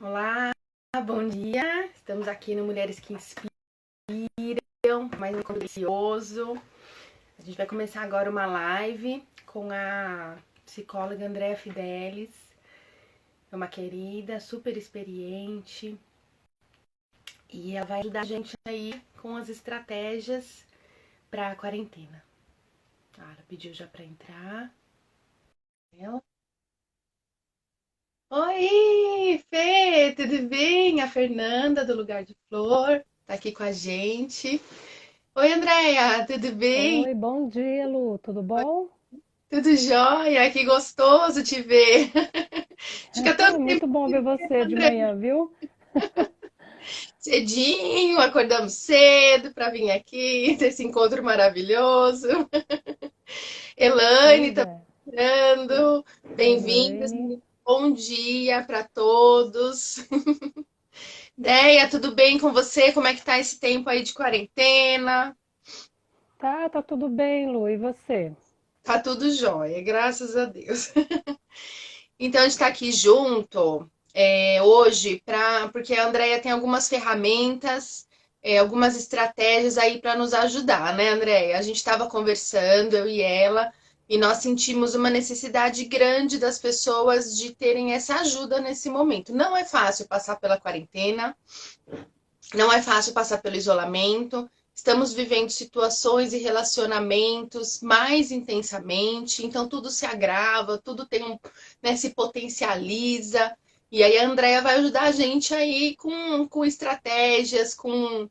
Olá, bom dia. Estamos aqui no Mulheres que Inspiram, mais um encontro delicioso. A gente vai começar agora uma live com a psicóloga Andréa Fidelis. É uma querida, super experiente. E ela vai ajudar a gente aí com as estratégias para a quarentena. Ela pediu já para entrar. Ela. Oi, Fê, tudo bem? A Fernanda do Lugar de Flor tá aqui com a gente. Oi, Andréia, tudo bem? Oi, bom dia, Lu. Tudo bom? Tudo jóia? Que gostoso te ver. Fica tanto tempo Muito bom ver sem ver, você de André. manhã, viu? Cedinho, acordamos cedo para vir aqui, ter esse encontro maravilhoso. Elaine Pois tá é. entrando. Oi, Bem-vindas, Elaine. bom dia para todos. Deia, tudo bem com você? Como é que tá esse tempo aí de quarentena? Tá tudo bem, Lu. E você? Tá tudo jóia, graças a Deus. Então, a gente está aqui junto hoje porque a Andrea tem algumas ferramentas, algumas estratégias aí para nos ajudar, né, Andrea? A gente estava conversando, eu e ela, e nós sentimos uma necessidade grande das pessoas de terem essa ajuda nesse momento. Não é fácil passar pela quarentena, não é fácil passar pelo isolamento. Estamos vivendo situações e relacionamentos mais intensamente, então tudo se agrava, tudo tem né, se potencializa. E aí a Andrea vai ajudar a gente aí com estratégias, com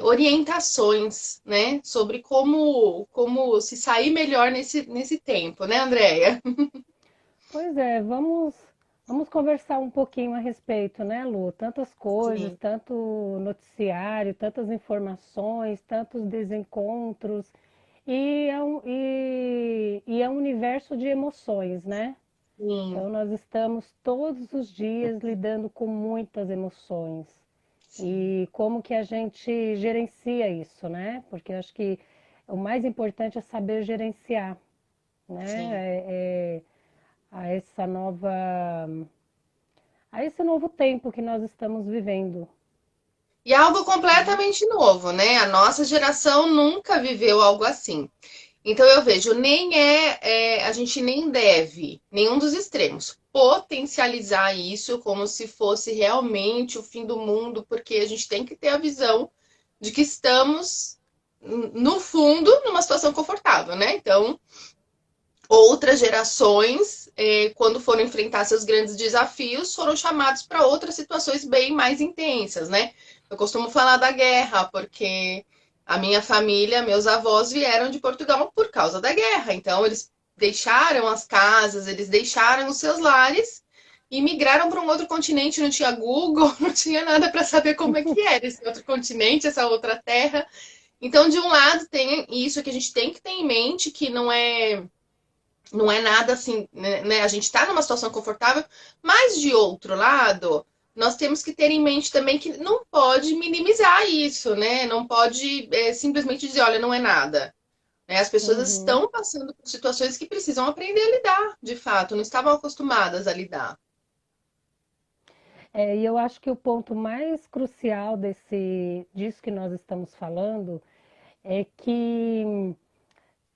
orientações, né? Sobre como se sair melhor nesse tempo, né, Andrea? Pois é, vamos conversar um pouquinho a respeito, né, Lu? Tantas coisas, Sim, tanto noticiário, tantas informações, tantos desencontros. E é um universo de emoções, né? sim, Então, nós estamos todos os dias lidando com muitas emoções. sim, E como que a gente gerencia isso, né? Porque eu acho que o mais importante é saber gerenciar, né? sim. A essa nova, a esse novo tempo que nós estamos vivendo. E é algo Né? completamente novo, né? A nossa geração nunca viveu algo assim. Então eu vejo, a gente nem deve, nenhum dos extremos, potencializar isso como se fosse realmente o fim do mundo, porque a gente tem que ter a visão de que estamos, no fundo, numa situação confortável, né? Então, outras gerações, quando foram enfrentar seus grandes desafios, foram chamados para outras situações bem mais intensas, né? Eu costumo falar da guerra, porque a minha família, meus avós vieram de Portugal por causa da guerra. Então, eles deixaram as casas, eles deixaram os seus lares e migraram para um outro continente. Não tinha Google, não tinha nada para saber como é que era esse outro continente, essa outra terra. Então, de um lado, tem isso que a gente tem que ter em mente, que não é nada assim, né? A gente está numa situação confortável, mas de outro lado, nós temos que ter em mente também que não pode minimizar isso, né? Não pode simplesmente dizer, olha, não é nada. Né? As pessoas Uhum. estão passando por situações que precisam aprender a lidar, de fato, não estavam acostumadas a lidar. E eu acho que o ponto mais crucial disso que nós estamos falando é que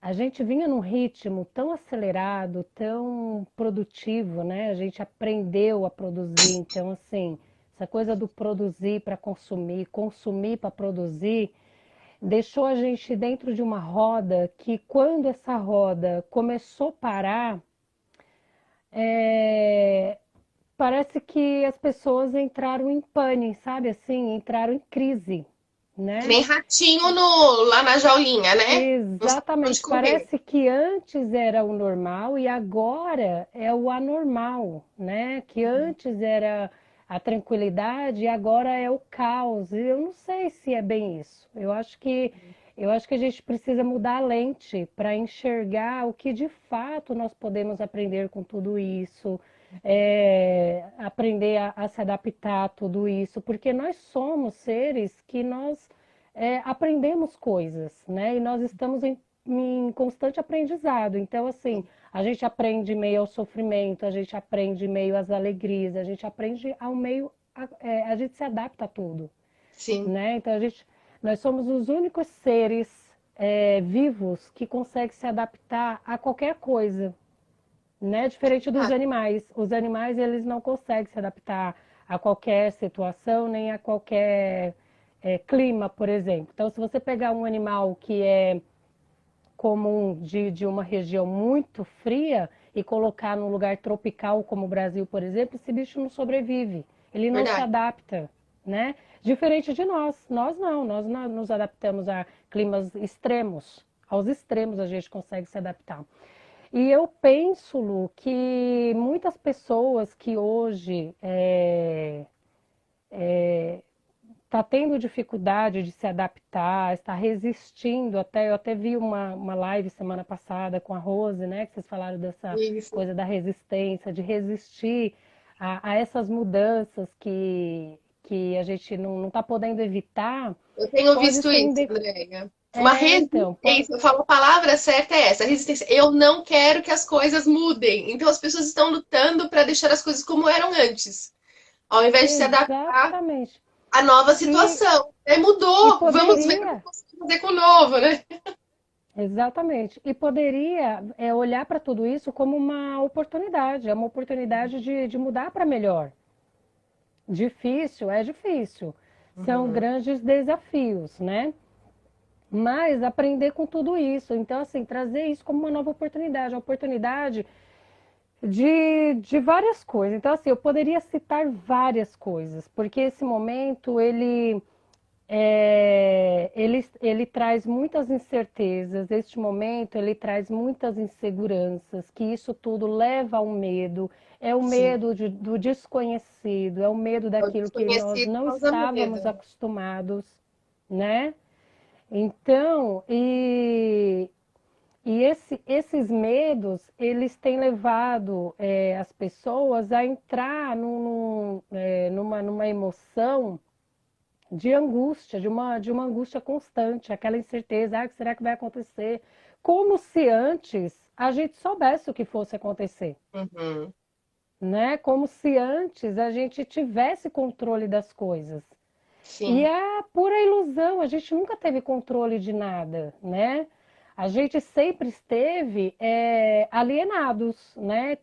a gente vinha num ritmo tão acelerado, tão produtivo, né? A gente aprendeu a produzir. Então, assim, essa coisa do produzir para consumir, consumir para produzir, deixou a gente dentro de uma roda que, quando essa roda começou a parar, é, parece que as pessoas entraram em pane, sabe? Assim, entraram em crise, Que né? nem ratinho lá na jaulinha, né? Não sabe pra onde Exatamente. correr. Parece que antes era o normal e agora é o anormal, né? Que antes era a tranquilidade e agora é o caos. E eu não sei se é bem isso. Eu acho que a gente precisa mudar a lente para enxergar o que de fato nós podemos aprender com tudo isso, aprender a se adaptar a tudo isso, porque nós somos seres que nós aprendemos coisas, né? E nós estamos em constante aprendizado. Então, assim, A gente aprende em meio ao sofrimento, a gente aprende em meio às alegrias, a gente aprende ao meio, a gente se adapta a tudo, Sim. né? Então nós somos os únicos seres vivos que conseguem se adaptar a qualquer coisa, né? Diferente dos Ah, animais. Os animais, eles não conseguem se adaptar a qualquer situação, nem a qualquer clima, por exemplo. Então, se você pegar um animal que é comum de uma região muito fria e colocar num lugar tropical como o Brasil, por exemplo, esse bicho não sobrevive. Ele não se verdade. adapta, né? Diferente de nós. Nós não, nós nos adaptamos a climas extremos. Aos extremos a gente consegue se adaptar. E eu penso, Lu, que muitas pessoas que hoje está tendo dificuldade de se adaptar, está resistindo, eu até vi uma live semana passada com a Rose, né, que vocês falaram dessa Isso. coisa da resistência, de resistir a essas mudanças que a gente não está podendo evitar, Eu tenho pode visto ser... isso, Andréia. Uma Então, resistência. Eu falo a palavra certa é essa, resistência. Eu não quero que as coisas mudem. Então as pessoas estão lutando para deixar as coisas como eram antes, ao invés de se adaptar exatamente. à nova E, situação. É, e mudou, vamos ver o que eu poderia... consigo fazer com o novo, né? Exatamente. E poderia olhar para tudo isso como uma oportunidade, é uma oportunidade de mudar para melhor. Difícil, é difícil. São Uhum. grandes desafios, né? Mas aprender com tudo isso. Então, assim, trazer isso como uma nova oportunidade, uma oportunidade de várias coisas. Então, assim, eu poderia citar várias coisas, porque esse momento, ele traz muitas incertezas, este momento ele traz muitas inseguranças, que isso tudo leva ao medo, é o Sim. medo do desconhecido, é o medo O daquilo que nós desconhecido não causa estávamos medo. acostumados, né? Então, esses medos, eles têm levado as pessoas a entrar numa emoção de angústia, de uma angústia constante, aquela incerteza, o que será que vai acontecer? Como se antes a gente soubesse o que fosse acontecer, Uhum. né? Como se antes a gente tivesse controle das coisas. E Sim. é pura ilusão, a gente nunca teve controle de nada, né? A gente sempre esteve alienados, né?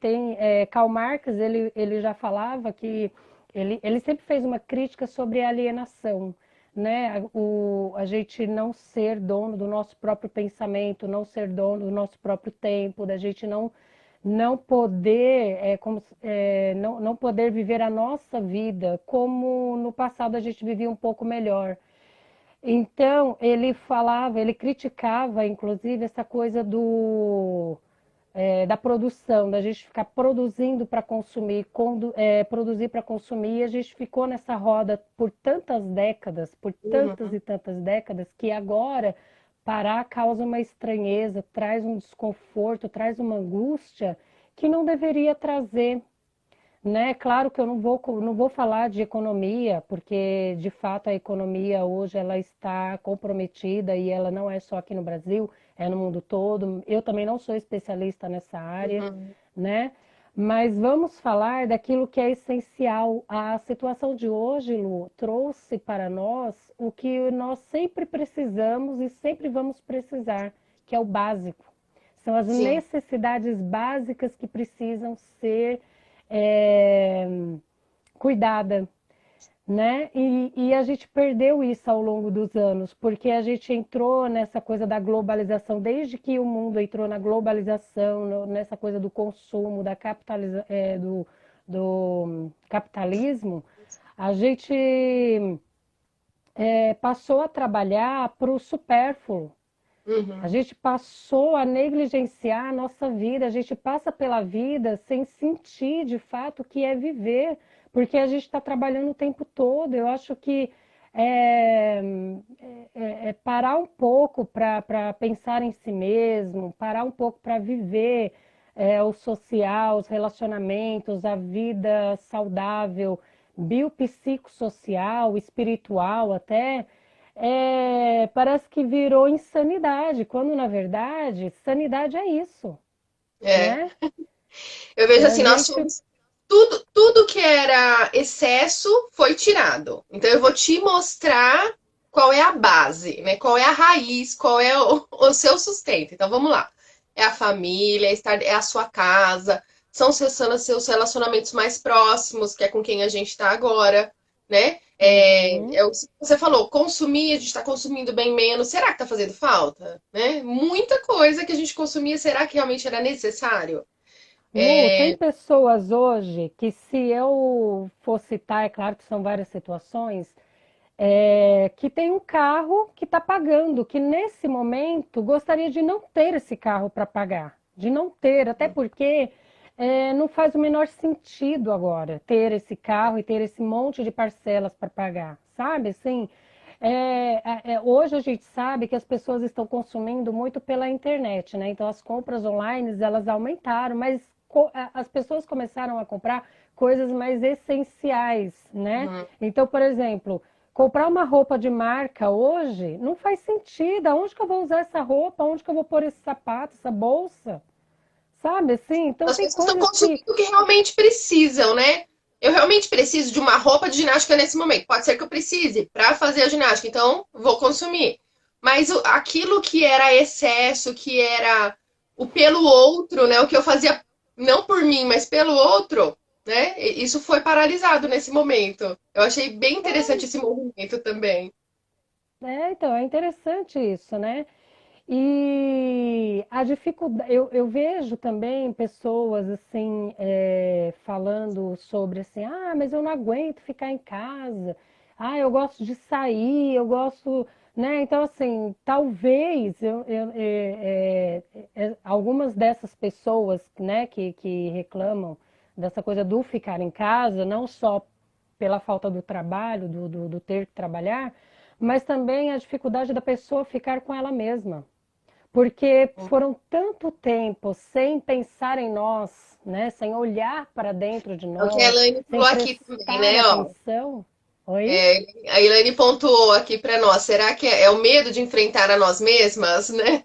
Karl Marx, ele já falava que ele sempre fez uma crítica sobre a alienação, né? A gente não ser dono do nosso próprio pensamento, não ser dono do nosso próprio tempo, da gente não poder, não poder viver a nossa vida como no passado a gente vivia um pouco melhor. Então, ele falava, ele criticava, inclusive, essa coisa da produção, da gente ficar produzindo para consumir, produzir para consumir, e a gente ficou nessa roda por tantas Uhum. e tantas décadas, que agora parar causa uma estranheza, traz um desconforto, traz uma angústia que não deveria trazer, né? Claro que eu não vou falar de economia, porque de fato a economia hoje ela está comprometida e ela não é só aqui no Brasil, é no mundo todo. Eu também não sou especialista nessa área, Uhum. né? Mas vamos falar daquilo que é essencial. A situação de hoje, Lu, trouxe para nós o que nós sempre precisamos e sempre vamos precisar, que é o básico. São as Sim. necessidades básicas que precisam ser é, cuidada, né? E a gente perdeu isso ao longo dos anos, porque a gente entrou nessa coisa da globalização, desde que o mundo entrou na globalização, nessa coisa do consumo, do capitalismo, a gente passou a trabalhar para o supérfluo. A Uhum. gente passou a negligenciar a nossa vida, a gente passa pela vida sem sentir de fato o que é viver, porque a gente está trabalhando o tempo todo. Eu acho que é, é parar um pouco para pensar em si mesmo, parar um pouco para viver o social, os relacionamentos, a vida saudável, biopsicossocial, espiritual até parece que virou insanidade, quando na verdade sanidade é isso. É. né? Eu vejo A assim, nós gente somos tudo que era excesso foi tirado. Então eu vou te mostrar qual é a base, né? Qual é a raiz, qual é o seu sustento. Então vamos lá. É a família, é a sua casa, são seus relacionamentos mais próximos, que é com quem a gente está agora, né? Uhum. É o que você falou, consumir, a gente está consumindo bem menos. Será que está fazendo falta? Né? Muita coisa que a gente consumia, será que realmente era necessário? Lu, tem É, pessoas hoje que, se eu for citar, é claro que são várias situações, que tem um carro que está pagando, que nesse momento gostaria de não ter esse carro para pagar, de não ter, até porque não faz o menor sentido agora ter esse carro e ter esse monte de parcelas para pagar, sabe? Assim, hoje a gente sabe que as pessoas estão consumindo muito pela internet, né? Então as compras online elas aumentaram, mas as pessoas começaram a comprar coisas mais essenciais, né? uhum. Então, por exemplo, comprar uma roupa de marca hoje não faz sentido. Aonde que eu vou usar essa roupa? Aonde que eu vou pôr esse sapato, essa bolsa? Sabe assim? Então As tem pessoas estão coisas que. consumindo o que realmente precisam, né? Eu realmente preciso de uma roupa de ginástica nesse momento. Pode ser que eu precise para fazer a ginástica, então vou consumir. Mas aquilo que era excesso, que era o pelo outro, né? O que eu fazia não por mim, mas pelo outro, né? Isso foi paralisado nesse momento. Eu achei bem interessante esse movimento também. Então, é interessante isso, né? E a dificuldade, eu vejo também pessoas assim, falando sobre assim, mas eu não aguento ficar em casa, eu gosto de sair, eu gosto, né? Então, assim, talvez algumas dessas pessoas, né, que reclamam dessa coisa do ficar em casa, não só pela falta do trabalho, do ter que trabalhar, mas também a dificuldade da pessoa ficar com ela mesma, porque foram tanto tempo sem pensar em nós, né? Sem olhar para dentro de É o que a nós, Elaine sem falou aqui também, prestar né? Ó, atenção. Oi? a Elaine pontuou aqui para nós. Será que é o medo de enfrentar a nós mesmas, né?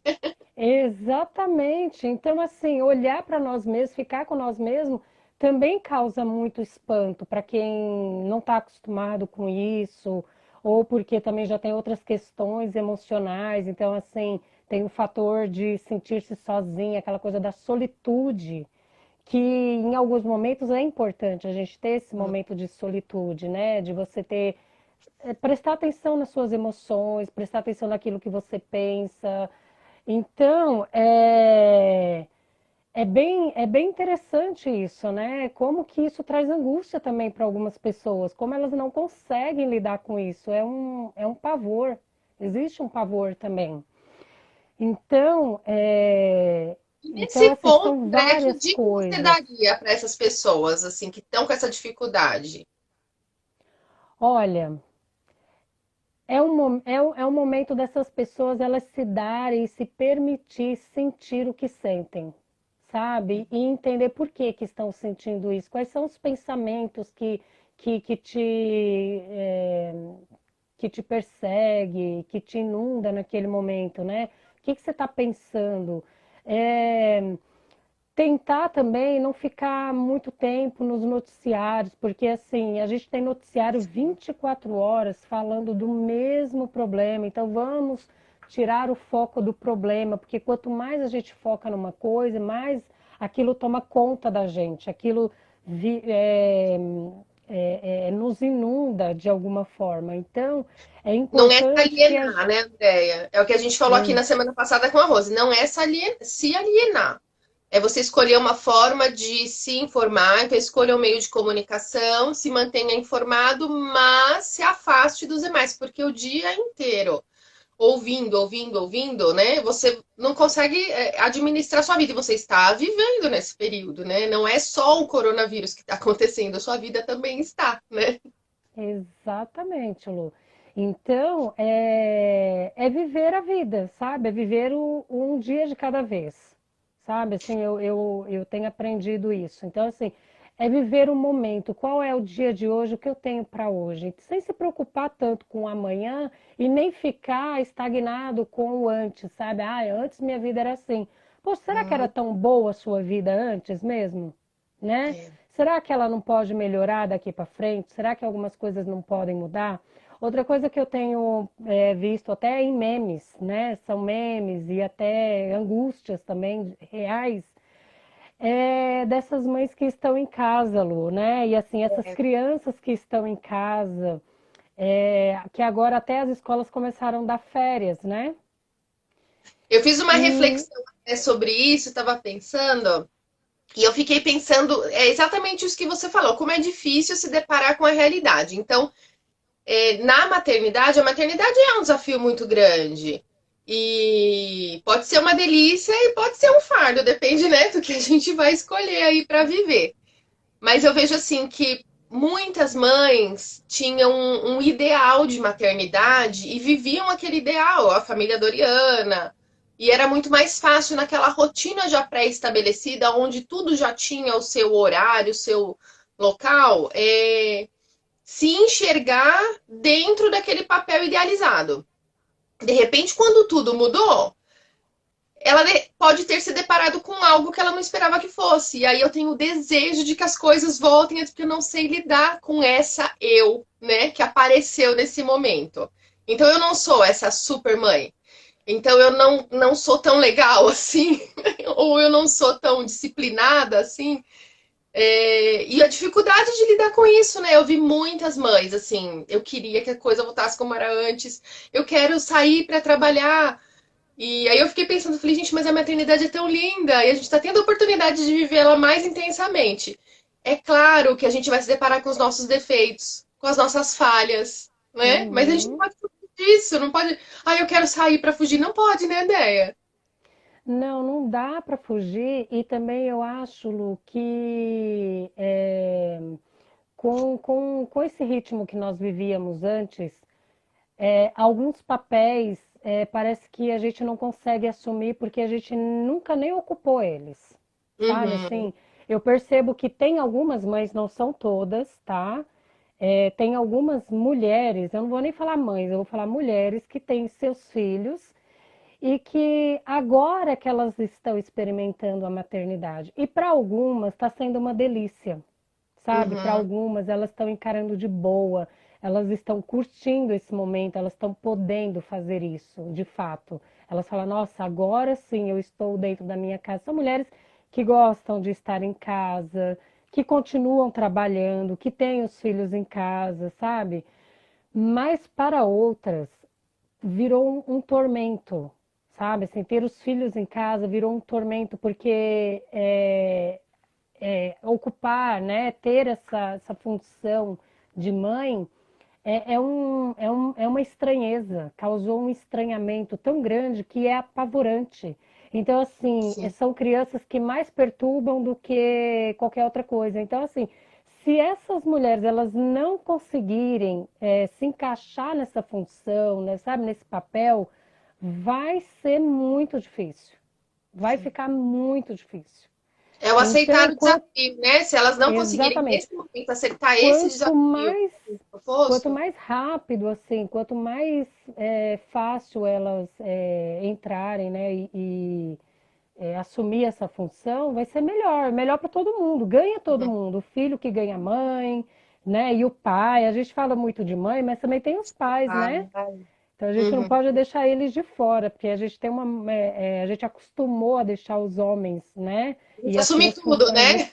Exatamente. Então, assim, olhar para nós mesmos, ficar com nós mesmos, também causa muito espanto para quem não está acostumado com isso, ou porque também já tem outras questões emocionais. Então, assim, tem o fator de sentir-se sozinha, aquela coisa da solitude, que em alguns momentos é importante a gente ter esse momento de solitude, né? De você ter, prestar atenção nas suas emoções, prestar atenção naquilo que você pensa. Então, é bem interessante isso, né? Como que isso traz angústia também para algumas pessoas, como elas não conseguem lidar com isso. É um pavor, existe um pavor também. Então, então, Nesse assim, ponto, são André, que várias dica você coisas. daria para essas pessoas assim que estão com essa dificuldade? Olha, é um momento dessas pessoas elas se darem e se permitir sentir o que sentem, sabe? E entender por que que estão sentindo isso, quais são os pensamentos que, que te, é, que te persegue, que te inunda naquele momento, né? O que que você está pensando? É, tentar também não ficar muito tempo nos noticiários, porque assim, a gente tem noticiário 24 horas falando do mesmo problema. Então vamos tirar o foco do problema, porque quanto mais a gente foca numa coisa, mais aquilo toma conta da gente, aquilo nos inunda de alguma forma. Então é Não é se importante que a alienar, né, Andréia? É o que a gente falou aqui na semana passada com a Rose. Não é se alienar. É você escolher uma forma de se informar, então escolha um meio de comunicação, se mantenha informado, mas se afaste dos demais, porque o dia inteiro ouvindo, né? Você não consegue administrar sua vida e você está vivendo nesse período, né? Não é só o coronavírus que está acontecendo, a sua vida também está, né? Exatamente, Lu. Então, é viver a vida, sabe? É viver um dia de cada vez, sabe? Assim, eu tenho aprendido isso. Então, assim, é viver o momento. Qual é o dia de hoje, o que eu tenho para hoje? Sem se preocupar tanto com o amanhã e nem ficar estagnado com o antes, sabe? Antes minha vida era assim. Poxa, será que era Hum, tão boa a sua vida antes mesmo? Né? é. Será que ela não pode melhorar daqui para frente? Será que algumas coisas não podem mudar? Outra coisa que eu tenho visto até em memes, né? São memes e até angústias também reais, dessas mães que estão em casa, Lu, né? E assim, essas crianças que estão em casa, que agora até as escolas começaram a dar férias, né? Eu fiz uma E reflexão até sobre isso, estava pensando, e eu fiquei pensando, é exatamente isso que você falou, como é difícil se deparar com a realidade. Então, na maternidade, a maternidade é um desafio muito grande. E pode ser uma delícia e pode ser um fardo, depende, né, do que a gente vai escolher aí para viver. Mas eu vejo assim que muitas mães tinham um ideal de maternidade e viviam aquele ideal, a família Doriana. E era muito mais fácil naquela rotina já pré-estabelecida, onde tudo já tinha o seu horário, o seu local, se enxergar dentro daquele papel idealizado. De repente, quando tudo mudou, ela pode ter se deparado com algo que ela não esperava que fosse. E aí eu tenho o desejo de que as coisas voltem, porque eu não sei lidar com essa eu, né, que apareceu nesse momento. Então eu não sou essa super mãe. Então eu não sou tão legal assim, ou eu não sou tão disciplinada assim. E a dificuldade de lidar com isso, né? Eu vi muitas mães assim, eu queria que a coisa voltasse como era antes. Eu quero sair para trabalhar, e aí eu fiquei pensando, falei, gente, mas a maternidade é tão linda e a gente está tendo a oportunidade de viver ela mais intensamente. É claro que a gente vai se deparar com os nossos defeitos, com as nossas falhas, né? Mas a gente não uhum. pode fugir disso, não pode. Ah, eu quero sair para fugir. Não pode, né, ideia? Não, não dá para fugir. E também eu acho, Lu, que com esse ritmo que nós vivíamos antes, alguns papéis parece que a gente não consegue assumir porque a gente nunca nem ocupou eles, sabe? Uhum. Assim, eu percebo que tem algumas mães, não são todas, tá? Tem algumas mulheres, eu não vou nem falar mães, eu vou falar mulheres que têm seus filhos e que agora é que elas estão experimentando a maternidade. E para algumas está sendo uma delícia, sabe? Para Uhum. algumas elas estão encarando de boa, elas estão curtindo esse momento, elas estão podendo fazer isso, de fato. Elas falam: nossa, agora sim eu estou dentro da minha casa. São mulheres que gostam de estar em casa, que continuam trabalhando, que têm os filhos em casa, sabe? Mas para outras virou um tormento, sabe? Assim, ter os filhos em casa virou um tormento, porque ocupar, né, ter essa função de mãe é uma estranheza, causou um estranhamento tão grande que é apavorante. Então, assim, Sim. são crianças que mais perturbam do que qualquer outra coisa. Então, assim, se essas mulheres elas não conseguirem se encaixar nessa função, né, sabe, nesse papel, vai ser muito difícil. Vai Sim. ficar muito difícil. É o aceitar Então, o desafio, né? Se elas não conseguirem exatamente. nesse momento aceitar esse Quanto desafio mais, quanto proposto, mais rápido, assim, quanto mais fácil elas entrarem, né, assumir essa função, vai ser melhor, melhor para todo mundo, ganha todo uhum. mundo, o filho que ganha a mãe, né, e o pai. A gente fala muito de mãe, mas também tem os pais, Ah, né? Então a gente não uhum. pode deixar eles de fora, porque a gente tem a gente acostumou a deixar os homens, né, e as Assumir suas tudo, funções né?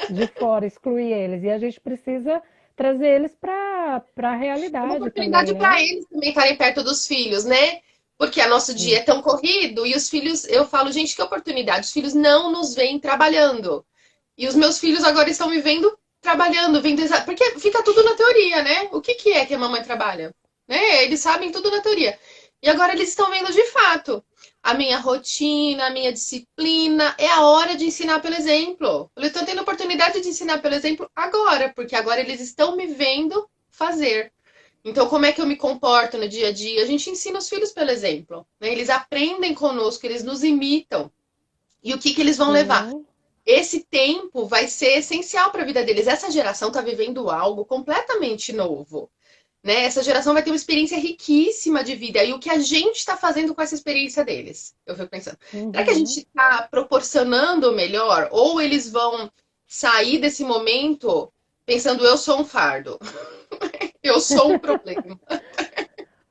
de fora, excluir eles. E a gente precisa trazer eles para a Uma realidade também, oportunidade para né? eles também estarem perto dos filhos, né? Porque o nosso dia é tão corrido e os filhos, eu falo, gente, que oportunidade. Os filhos não nos veem trabalhando. E os meus filhos agora estão me vendo trabalhando, vendo porque fica tudo na teoria, né? O que é que a mamãe trabalha? Né? Eles sabem tudo na teoria. E agora eles estão vendo de fato a minha rotina, a minha disciplina. É a hora de ensinar pelo exemplo. Eu estou tendo a oportunidade de ensinar pelo exemplo agora, porque agora eles estão me vendo fazer. Então, como é que eu me comporto no dia a dia? A gente ensina os filhos pelo exemplo, né? Eles aprendem conosco, eles nos imitam. E o que eles vão levar? Sim, Esse tempo vai ser essencial para a vida deles. Essa geração está vivendo algo completamente novo. né? Essa geração vai ter uma experiência riquíssima de vida. E o que a gente está fazendo com essa experiência deles? Eu fico pensando, será que a Uhum. gente está proporcionando o melhor? Ou eles vão sair desse momento pensando, eu sou um fardo, eu sou um problema.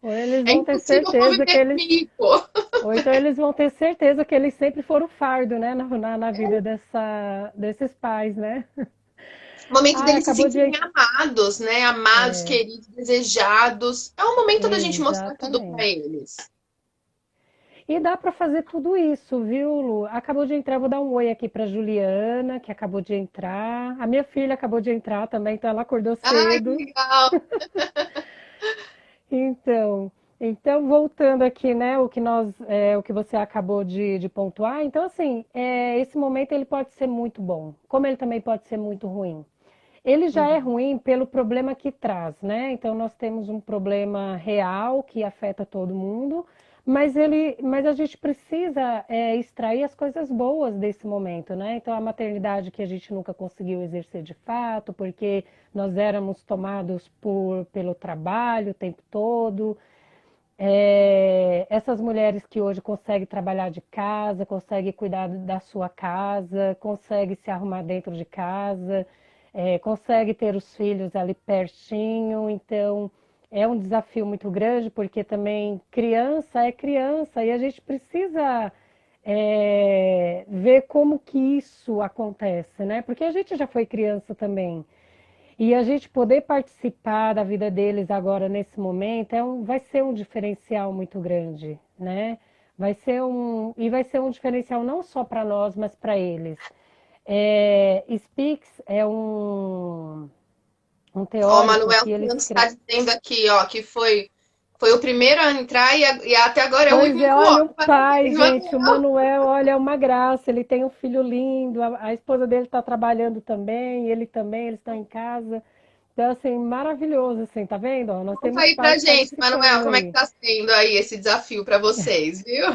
Ou eles É vão ter impossível certeza que conviver eles. comigo. Ou então eles vão ter certeza que eles sempre foram fardo, né? Na vida desses pais, né? Momento Ai, deles se acabou sentirem de. amados, né? Amados, É, queridos, desejados. É o momento da gente mostrar tudo para exatamente. eles. E dá para fazer tudo isso, viu, Lu? Acabou de entrar, vou dar um oi aqui para Juliana, que acabou de entrar. A minha filha acabou de entrar também, então ela acordou Ai, que cedo. legal. Então, então voltando aqui, né, o que você acabou de pontuar. Então, assim, esse momento ele pode ser muito bom, como ele também pode ser muito ruim. Ele já é Uhum. ruim pelo problema que traz, né? Então nós temos um problema real que afeta todo mundo, mas a gente precisa extrair as coisas boas desse momento, né? Então a maternidade que a gente nunca conseguiu exercer de fato, porque nós éramos tomados pelo trabalho o tempo todo. Essas mulheres que hoje conseguem trabalhar de casa, conseguem cuidar da sua casa, conseguem se arrumar dentro de casa, conseguem ter os filhos ali pertinho. Então, é um desafio muito grande, porque também criança é criança e a gente precisa ver como que isso acontece, né? Porque a gente já foi criança também. E a gente poder participar da vida deles agora nesse momento vai ser um diferencial muito grande, né? Vai ser um diferencial não só para nós, mas para eles. Speaks é um Ó, o teórico Manuel que ele Santos está escreve. dizendo aqui, ó, que foi o primeiro a entrar e até agora é o Pois é, único olha o homem. pai, Parabéns, gente. O Manuel. Manuel, olha, é uma graça. Ele tem um filho lindo. A esposa dele está trabalhando também. Ele também. Eles estão em casa. Então, assim, maravilhoso, assim, tá vendo? Ó, nós Conta temos aí pra pais gente, Manuel, participando como é que aí. tá sendo aí esse desafio para vocês, viu?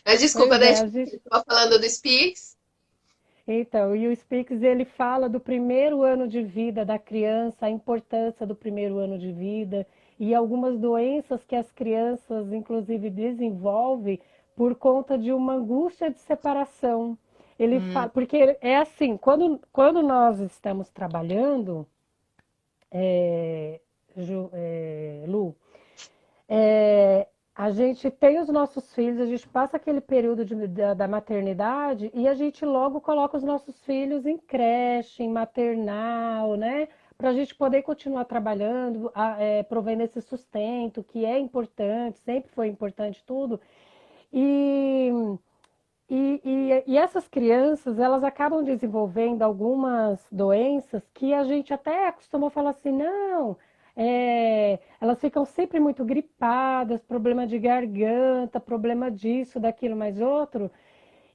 Mas desculpa, Pois é, deixa a eu gente. estava falando do Speaks. Então, e o Speaks ele fala do primeiro ano de vida da criança, a importância do primeiro ano de vida e algumas doenças que as crianças, inclusive, desenvolvem por conta de uma angústia de separação. Ele fala, Hum, porque é assim, quando nós estamos trabalhando, Lu, é, a gente tem os nossos filhos, a gente passa aquele período da maternidade e a gente logo coloca os nossos filhos em creche, em maternal, né? Para a gente poder continuar trabalhando, provendo esse sustento, que é importante, sempre foi importante tudo. E, e essas crianças, elas acabam desenvolvendo algumas doenças que a gente até costuma falar assim, não, elas ficam sempre muito gripadas, problema de garganta, problema disso, daquilo, mais outro.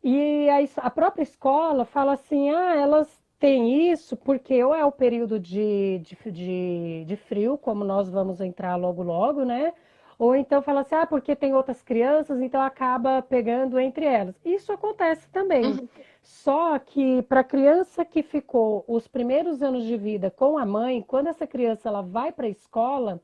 E a própria escola fala assim, ah, elas têm isso porque ou é o período de frio, como nós vamos entrar logo logo, né? Ou então fala assim, ah, porque tem outras crianças, então acaba pegando entre elas. Isso acontece também. uhum. Só que para a criança que ficou os primeiros anos de vida com a mãe, quando essa criança ela vai para a escola,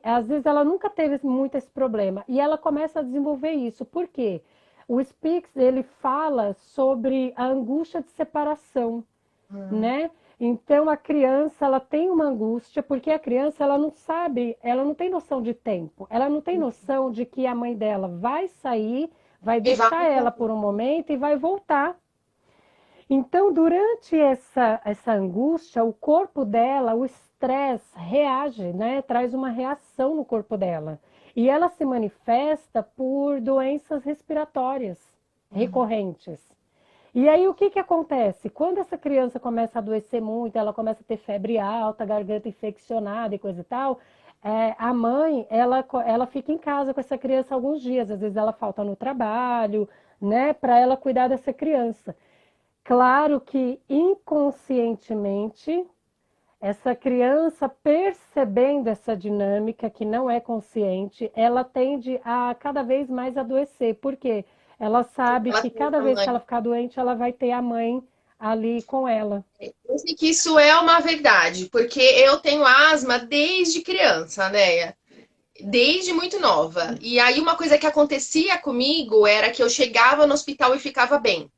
às vezes ela nunca teve muito esse problema e ela começa a desenvolver isso. Por quê? O Speaks ele fala sobre a angústia de separação, Hum, né? Então a criança ela tem uma angústia porque a criança ela não sabe, ela não tem noção de tempo, ela não tem noção de que a mãe dela vai sair, vai e vai deixar ela por um momento e vai voltar. Então, durante essa angústia, o corpo dela, o estresse reage, né? Traz uma reação no corpo dela. E ela se manifesta por doenças respiratórias uhum. recorrentes. E aí, o que que acontece? Quando essa criança começa a adoecer muito, ela começa a ter febre alta, garganta infeccionada e coisa e tal, a mãe, ela fica em casa com essa criança alguns dias. Às vezes ela falta no trabalho, né? Para ela cuidar dessa criança. Claro que inconscientemente, essa criança percebendo essa dinâmica que não é consciente, ela tende a cada vez mais adoecer. Por quê? Ela sabe Ela que tem cada a vez que mãe. ela ficar doente, ela vai ter a mãe ali com ela. Eu sei que isso é uma verdade, porque eu tenho asma desde criança, né? Desde muito nova. E aí uma coisa que acontecia comigo era que eu chegava no hospital e ficava bem.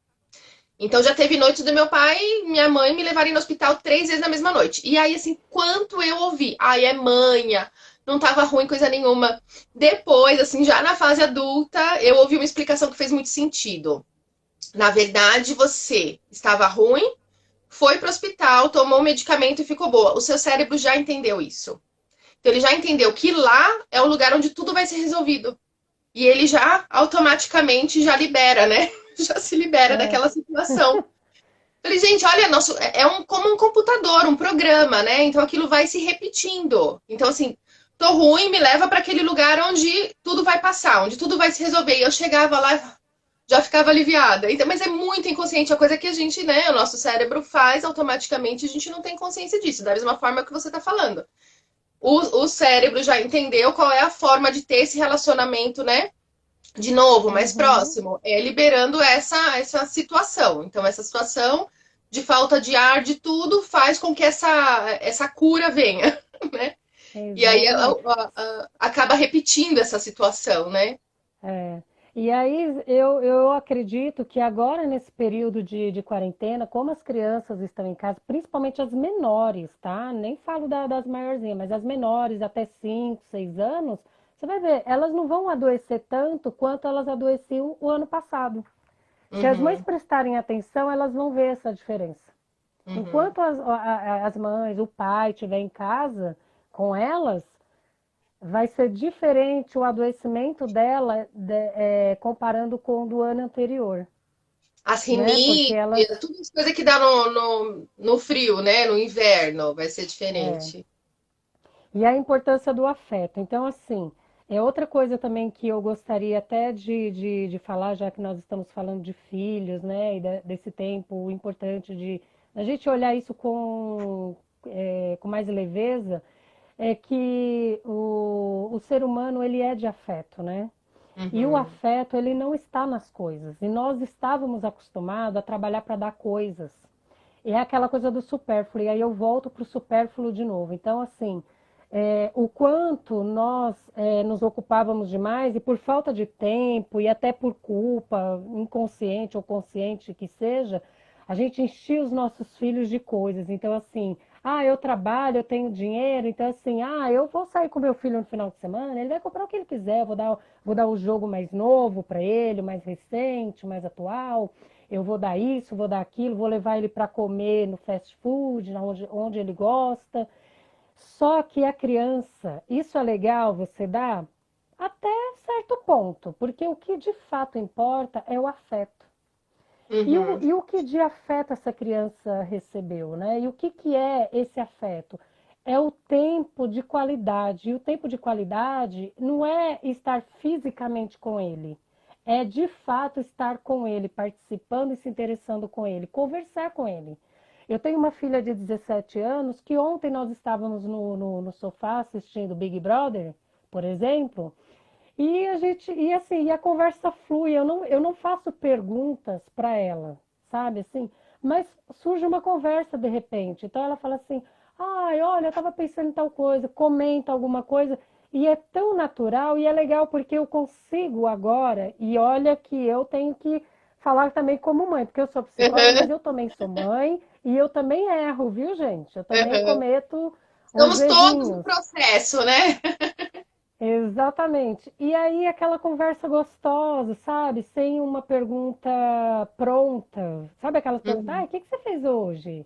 Então já teve noites do meu pai e minha mãe me levarem no hospital 3 vezes na mesma noite. E aí, assim, quanto eu ouvi, ai, é manha, não tava ruim coisa nenhuma. Depois, assim, já na fase adulta, eu ouvi uma explicação que fez muito sentido. Na verdade, você estava ruim, foi pro hospital, tomou o medicamento e ficou boa. O seu cérebro já entendeu isso. Então ele já entendeu que lá é o lugar onde tudo vai ser resolvido. E ele já automaticamente já libera, né? Já se libera É, daquela situação. Falei, gente, olha, nosso, é como um computador, um programa, né? Então aquilo vai se repetindo. Então, assim, tô ruim, me leva para aquele lugar onde tudo vai passar, onde tudo vai se resolver. E eu chegava lá, já ficava aliviada. Então, mas é muito inconsciente, a coisa que a gente, né, o nosso cérebro faz automaticamente, a gente não tem consciência disso, da mesma forma que você está falando. O cérebro já entendeu qual é a forma de ter esse relacionamento, né? De novo, mais uhum, próximo, é liberando essa situação. Então, essa situação de falta de ar, de tudo, faz com que essa cura venha, né? E aí exatamente. acaba repetindo essa situação, né? É. E aí eu acredito que agora, nesse período de quarentena, como as crianças estão em casa, principalmente as menores, tá? Nem falo das maiorzinhas, mas as menores, até 5, 6 anos, você vai ver, elas não vão adoecer tanto quanto elas adoeciam o ano passado. Se as mães Uhum, prestarem atenção, elas vão ver essa diferença. uhum. Enquanto as mães, o pai estiver em casa com elas, vai ser diferente o adoecimento dela comparando com o do ano anterior, As né? Porque elas. rinite, tudo isso coisa que dá no frio, né? No inverno, vai ser É, diferente. e a importância do afeto. Então, assim, é outra coisa também que eu gostaria até de falar, já que nós estamos falando de filhos, né? E desse tempo importante de a gente olhar isso com mais leveza, é que o ser humano ele é de afeto, né? E o Uhum. afeto, ele não está nas coisas. E nós estávamos acostumados a trabalhar para dar coisas. E é aquela coisa do supérfluo. E aí eu volto para o supérfluo de novo. Então, assim, o quanto nós nos ocupávamos demais, e por falta de tempo, e até por culpa, inconsciente ou consciente que seja, a gente enchia os nossos filhos de coisas. Então, assim, eu trabalho, eu tenho dinheiro, então assim, eu vou sair com meu filho no final de semana, ele vai comprar o que ele quiser, vou dar o jogo mais novo para ele, mais recente, mais atual. Eu vou dar isso, vou dar aquilo, vou levar ele para comer no fast food, onde ele gosta. Só que a criança, isso é legal você dar até certo ponto, porque o que de fato importa é o afeto. E o, Uhum. e o que de afeto essa criança recebeu, né? E o que é esse afeto? É o tempo de qualidade. E o tempo de qualidade não é estar fisicamente com ele, é de fato estar com ele, participando e se interessando com ele, conversar com ele. Eu tenho uma filha de 17 anos que ontem nós estávamos no sofá assistindo Big Brother, por exemplo, e assim, e a conversa flui. Eu não faço perguntas para ela, sabe assim? Mas surge uma conversa de repente. Então ela fala assim: "Ai, olha, eu estava pensando em tal coisa", comenta alguma coisa, e é tão natural e é legal porque eu consigo agora, e olha que eu tenho que falar também como mãe, porque eu sou psicóloga, mas Uhum. eu também sou mãe e eu também erro, viu, gente? Eu também Uhum. cometo uns Estamos todos no errinhos. processo, né? Exatamente. E aí aquela conversa gostosa, sabe? Sem uma pergunta pronta. Sabe aquelas perguntas, Uhum. o que que você fez hoje?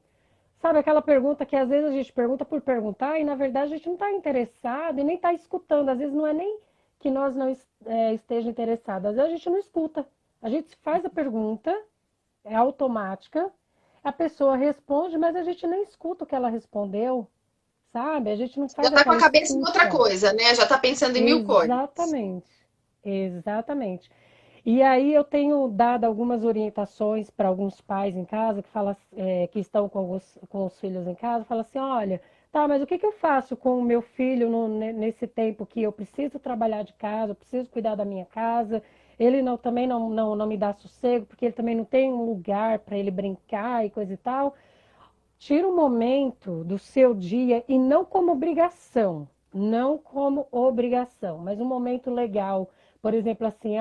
Sabe aquela pergunta que às vezes a gente pergunta por perguntar e na verdade a gente não está interessado e nem está escutando. Às vezes não é nem que nós não esteja interessado, às vezes a gente não escuta. A gente faz a pergunta, é automática, a pessoa responde, mas a gente nem escuta o que ela respondeu, sabe? A gente não Já faz tá com a aquela cabeça em outra escuta. coisa, né? Já tá pensando em mil coisas. Exatamente, exatamente. E aí eu tenho dado algumas orientações para alguns pais em casa que estão com os filhos em casa, fala assim, olha, tá, mas o que que eu faço com o meu filho nesse tempo que eu preciso trabalhar de casa, eu preciso cuidar da minha casa, ele não, também não me dá sossego, porque ele também não tem um lugar para ele brincar e coisa e tal. Tira um momento do seu dia e não como obrigação, não como obrigação, mas um momento legal. Por exemplo, assim,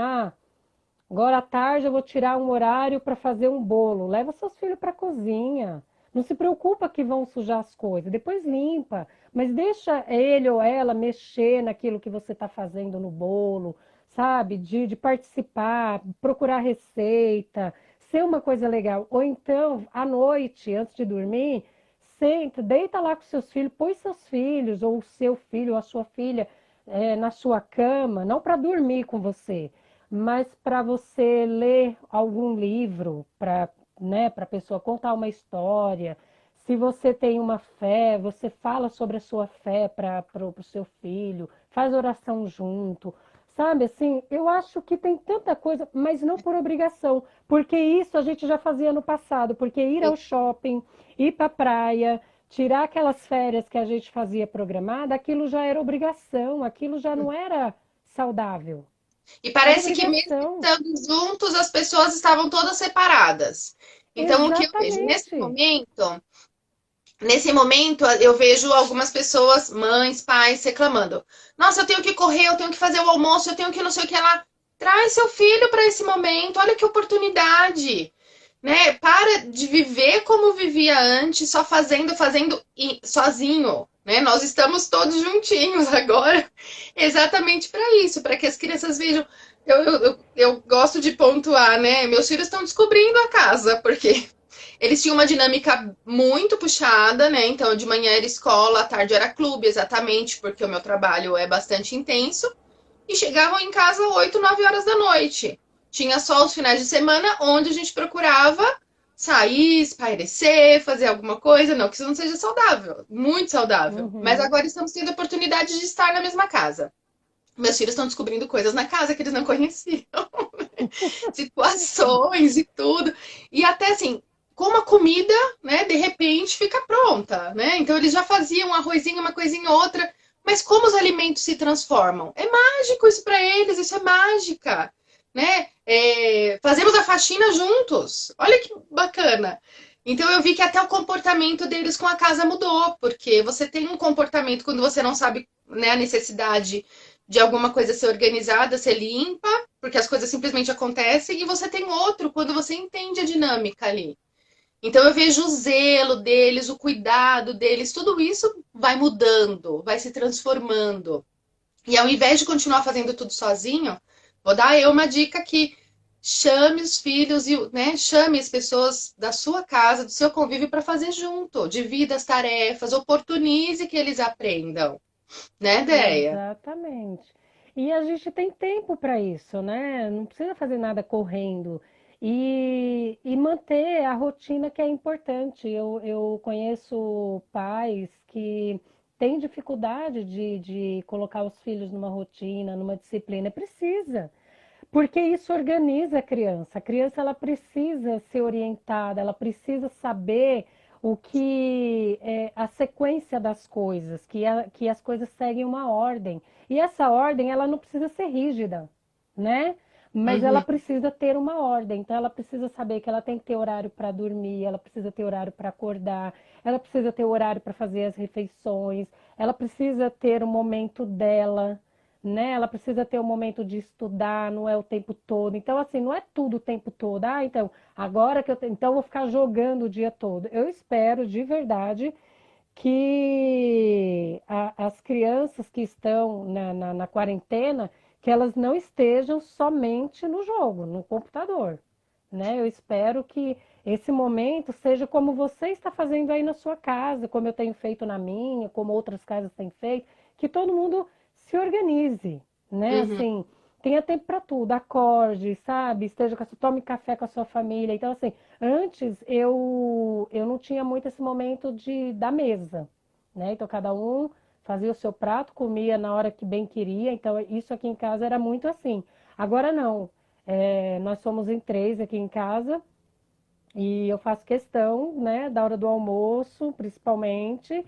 agora à tarde eu vou tirar um horário para fazer um bolo. Leva seus filhos para a cozinha. Não se preocupa que vão sujar as coisas. Depois limpa. Mas deixa ele ou ela mexer naquilo que você está fazendo no bolo, sabe? De participar, procurar receita, ser uma coisa legal. Ou então, à noite, antes de dormir, senta, deita lá com seus filhos, põe seus filhos, ou o seu filho, ou a sua filha, na sua cama, não para dormir com você, mas para você ler algum livro, para, né, para a pessoa contar uma história. Se você tem uma fé, você fala sobre a sua fé para o seu filho, faz oração junto. Sabe, assim, eu acho que tem tanta coisa, mas não por obrigação, porque isso a gente já fazia no passado, porque ir ao shopping, ir para a praia, tirar aquelas férias que a gente fazia programada, aquilo já era obrigação, aquilo já não era saudável. E Era parece que mesmo obrigação. estando juntos, as pessoas estavam todas separadas. Então, o que eu vejo Exatamente. nesse momento, eu vejo algumas pessoas, mães, pais, reclamando: Nossa, eu tenho que correr, eu tenho que fazer o almoço, eu tenho que não sei o que lá. Traz seu filho para esse momento, olha que oportunidade, né? Para de viver como vivia antes, só fazendo e sozinho, né? Nós estamos todos juntinhos agora, exatamente para isso, para que as crianças vejam. Eu gosto de pontuar, né? Meus filhos estão descobrindo a casa, porque eles tinham uma dinâmica muito puxada, né? Então, de manhã era escola, à tarde era clube, exatamente, porque o meu trabalho é bastante intenso. E chegavam em casa 8, 9 horas da noite. Tinha só os finais de semana onde a gente procurava sair, espairecer, fazer alguma coisa. Não que isso não seja saudável, muito saudável. Mas Uhum. agora estamos tendo a oportunidade de estar na mesma casa. Meus filhos estão descobrindo coisas na casa que eles não conheciam, situações e tudo. E até assim, como a comida, né, de repente fica pronta, né? Então eles já faziam um arrozinho, uma coisinha outra, mas como os alimentos se transformam? É mágico isso para eles, isso é mágica, né? Fazemos a faxina juntos. Olha que bacana. Então eu vi que até o comportamento deles com a casa mudou, porque você tem um comportamento quando você não sabe, né, a necessidade de alguma coisa ser organizada, ser limpa, porque as coisas simplesmente acontecem, e você tem outro quando você entende a dinâmica ali. Então eu vejo o zelo deles, o cuidado deles, tudo isso vai mudando, vai se transformando. E ao invés de continuar fazendo tudo sozinho, vou dar eu uma dica aqui. Chame os filhos e, né, chame as pessoas da sua casa, do seu convívio para fazer junto. Divida as tarefas, oportunize que eles aprendam, né, ideia? Exatamente. E a gente tem tempo para isso, né? Não precisa fazer nada correndo. E manter a rotina que é importante. Eu conheço pais que têm dificuldade de colocar os filhos numa rotina, numa disciplina. Precisa. Porque isso organiza a criança. A criança ela precisa ser orientada, ela precisa saber o que é a sequência das coisas, que as coisas seguem uma ordem. E essa ordem ela não precisa ser rígida, né? Mas ela Uhum. precisa ter uma ordem. Então ela precisa saber que ela tem que ter horário para dormir, ela precisa ter horário para acordar, ela precisa ter horário para fazer as refeições, ela precisa ter o momento dela, né? Ela precisa ter um momento de estudar, não é o tempo todo. Então, assim, não é tudo o tempo todo. Então, agora que então eu vou ficar jogando o dia todo. Eu espero de verdade que as crianças que estão na quarentena, que elas não estejam somente no jogo, no computador, né? Eu espero que esse momento seja como você está fazendo aí na sua casa, como eu tenho feito na minha, como outras casas têm feito, que todo mundo se organize, né? Uhum. Assim, tenha tempo para tudo, acorde, sabe? Esteja com a tome café com a sua família. Então, assim, antes eu não tinha muito esse momento da mesa, né? Então, cada um fazia o seu prato, comia na hora que bem queria. Então, isso aqui em casa era muito assim. Agora não. Nós somos em três aqui em casa e eu faço questão, né, da hora do almoço, principalmente,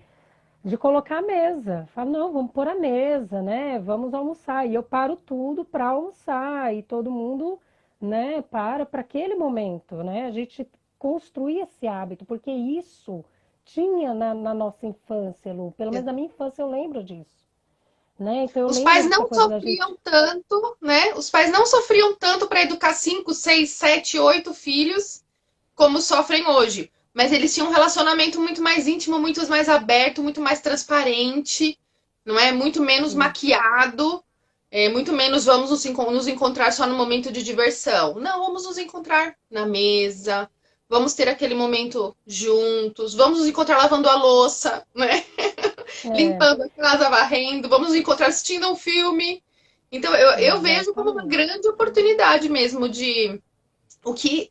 de colocar a mesa. Falo, não, vamos pôr a mesa, né? Vamos almoçar. E eu paro tudo para almoçar e todo mundo, né, para aquele momento, né? A gente construir esse hábito, porque isso tinha na nossa infância, Lu. Pelo menos na minha infância eu lembro disso, né? Então eu Os lembro pais dessa não coisa da gente. sofriam tanto, né? Os pais não sofriam tanto para educar 5, 6, 7, 8 filhos como sofrem hoje. Mas eles tinham um relacionamento muito mais íntimo, muito mais aberto, muito mais transparente, não é? Muito menos Sim, maquiado, muito menos vamos nos encontrar só no momento de diversão. Não, vamos nos encontrar na mesa, vamos ter aquele momento juntos, vamos nos encontrar lavando a louça, né? é, Limpando a casa, varrendo, vamos nos encontrar assistindo um filme. Então, eu vejo como uma exatamente. grande oportunidade mesmo de o que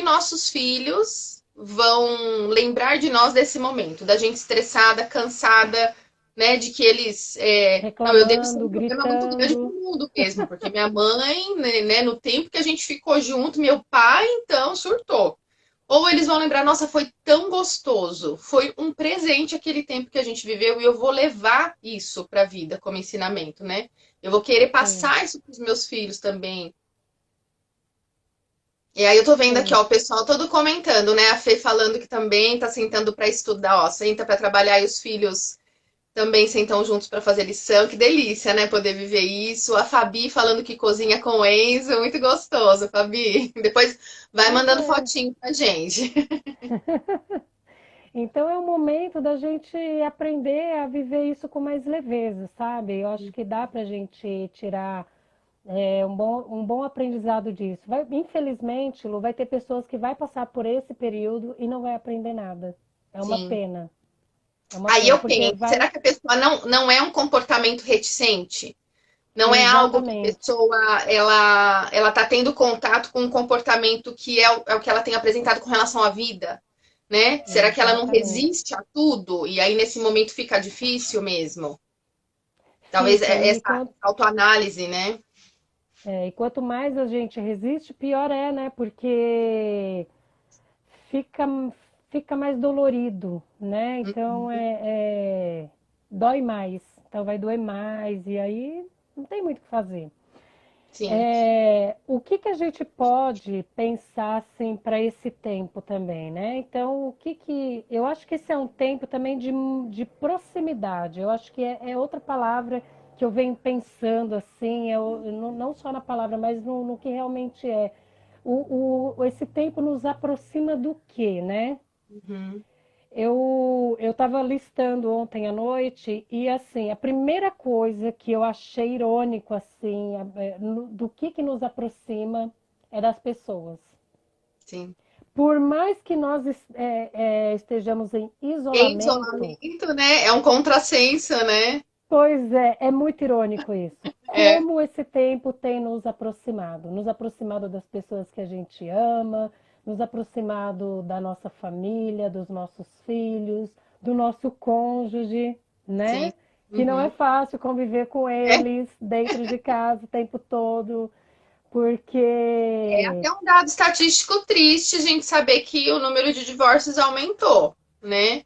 nossos filhos vão lembrar de nós desse momento, da gente estressada, cansada, né, de que eles, não, eu devo ser Reclamando, um problema muito grande para gritando. o mundo mesmo, porque minha mãe, né, no tempo que a gente ficou junto, meu pai, então, surtou. Ou eles vão lembrar, nossa, foi tão gostoso, foi um presente aquele tempo que a gente viveu e eu vou levar isso para a vida como ensinamento, né? Eu vou querer Sim, passar isso para os meus filhos também. E aí eu tô vendo aqui, sim. ó, o pessoal todo comentando, né? A Fê falando que também tá sentando para estudar, ó, senta para trabalhar e os filhos também sentam juntos para fazer lição. Que delícia, né? Poder viver isso. A Fabi falando que cozinha com o Enzo, muito gostoso, Fabi. Depois vai Pois mandando é. fotinho pra gente. Então é o momento da gente aprender a viver isso com mais leveza, sabe? Eu acho que dá para a gente tirar um bom aprendizado disso. Infelizmente, Lu, vai ter pessoas que vai passar por esse período e não vai aprender nada. É uma Sim. pena. É uma Aí pena, eu porque penso, vai. será que a pessoa não é um comportamento reticente? Não é algo que a Exatamente. pessoa ela tá tendo contato com um comportamento que é o que ela tem apresentado com relação à vida, né? Será que ela não Exatamente. resiste a tudo e aí nesse momento fica difícil mesmo? Talvez Fica. essa autoanálise, né? E quanto mais a gente resiste, pior é, né? Porque fica, fica mais dolorido, né? Então dói mais. Então vai doer mais, e aí não tem muito o que fazer. Sim. O que que a gente pode pensar assim para esse tempo também, né? Então, eu acho que esse é um tempo também de proximidade. Eu acho que é outra palavra que eu venho pensando assim, não só na palavra, mas no que realmente é. Esse tempo nos aproxima do quê, né? Uhum. Eu estava listando ontem à noite e assim, a primeira coisa que eu achei irônico assim, do que nos aproxima é das pessoas. Sim. Por mais que nós estejamos em Em isolamento, isolamento, né? É um contrassenso, né? pois é muito irônico isso. É. Como esse tempo tem nos aproximado das pessoas que a gente ama, nos aproximado da nossa família, dos nossos filhos, do nosso cônjuge, Sim. né? Que não é Uhum. fácil conviver com É. eles dentro de casa o tempo todo, É porque até um dado estatístico triste a gente saber que o número de divórcios aumentou, né?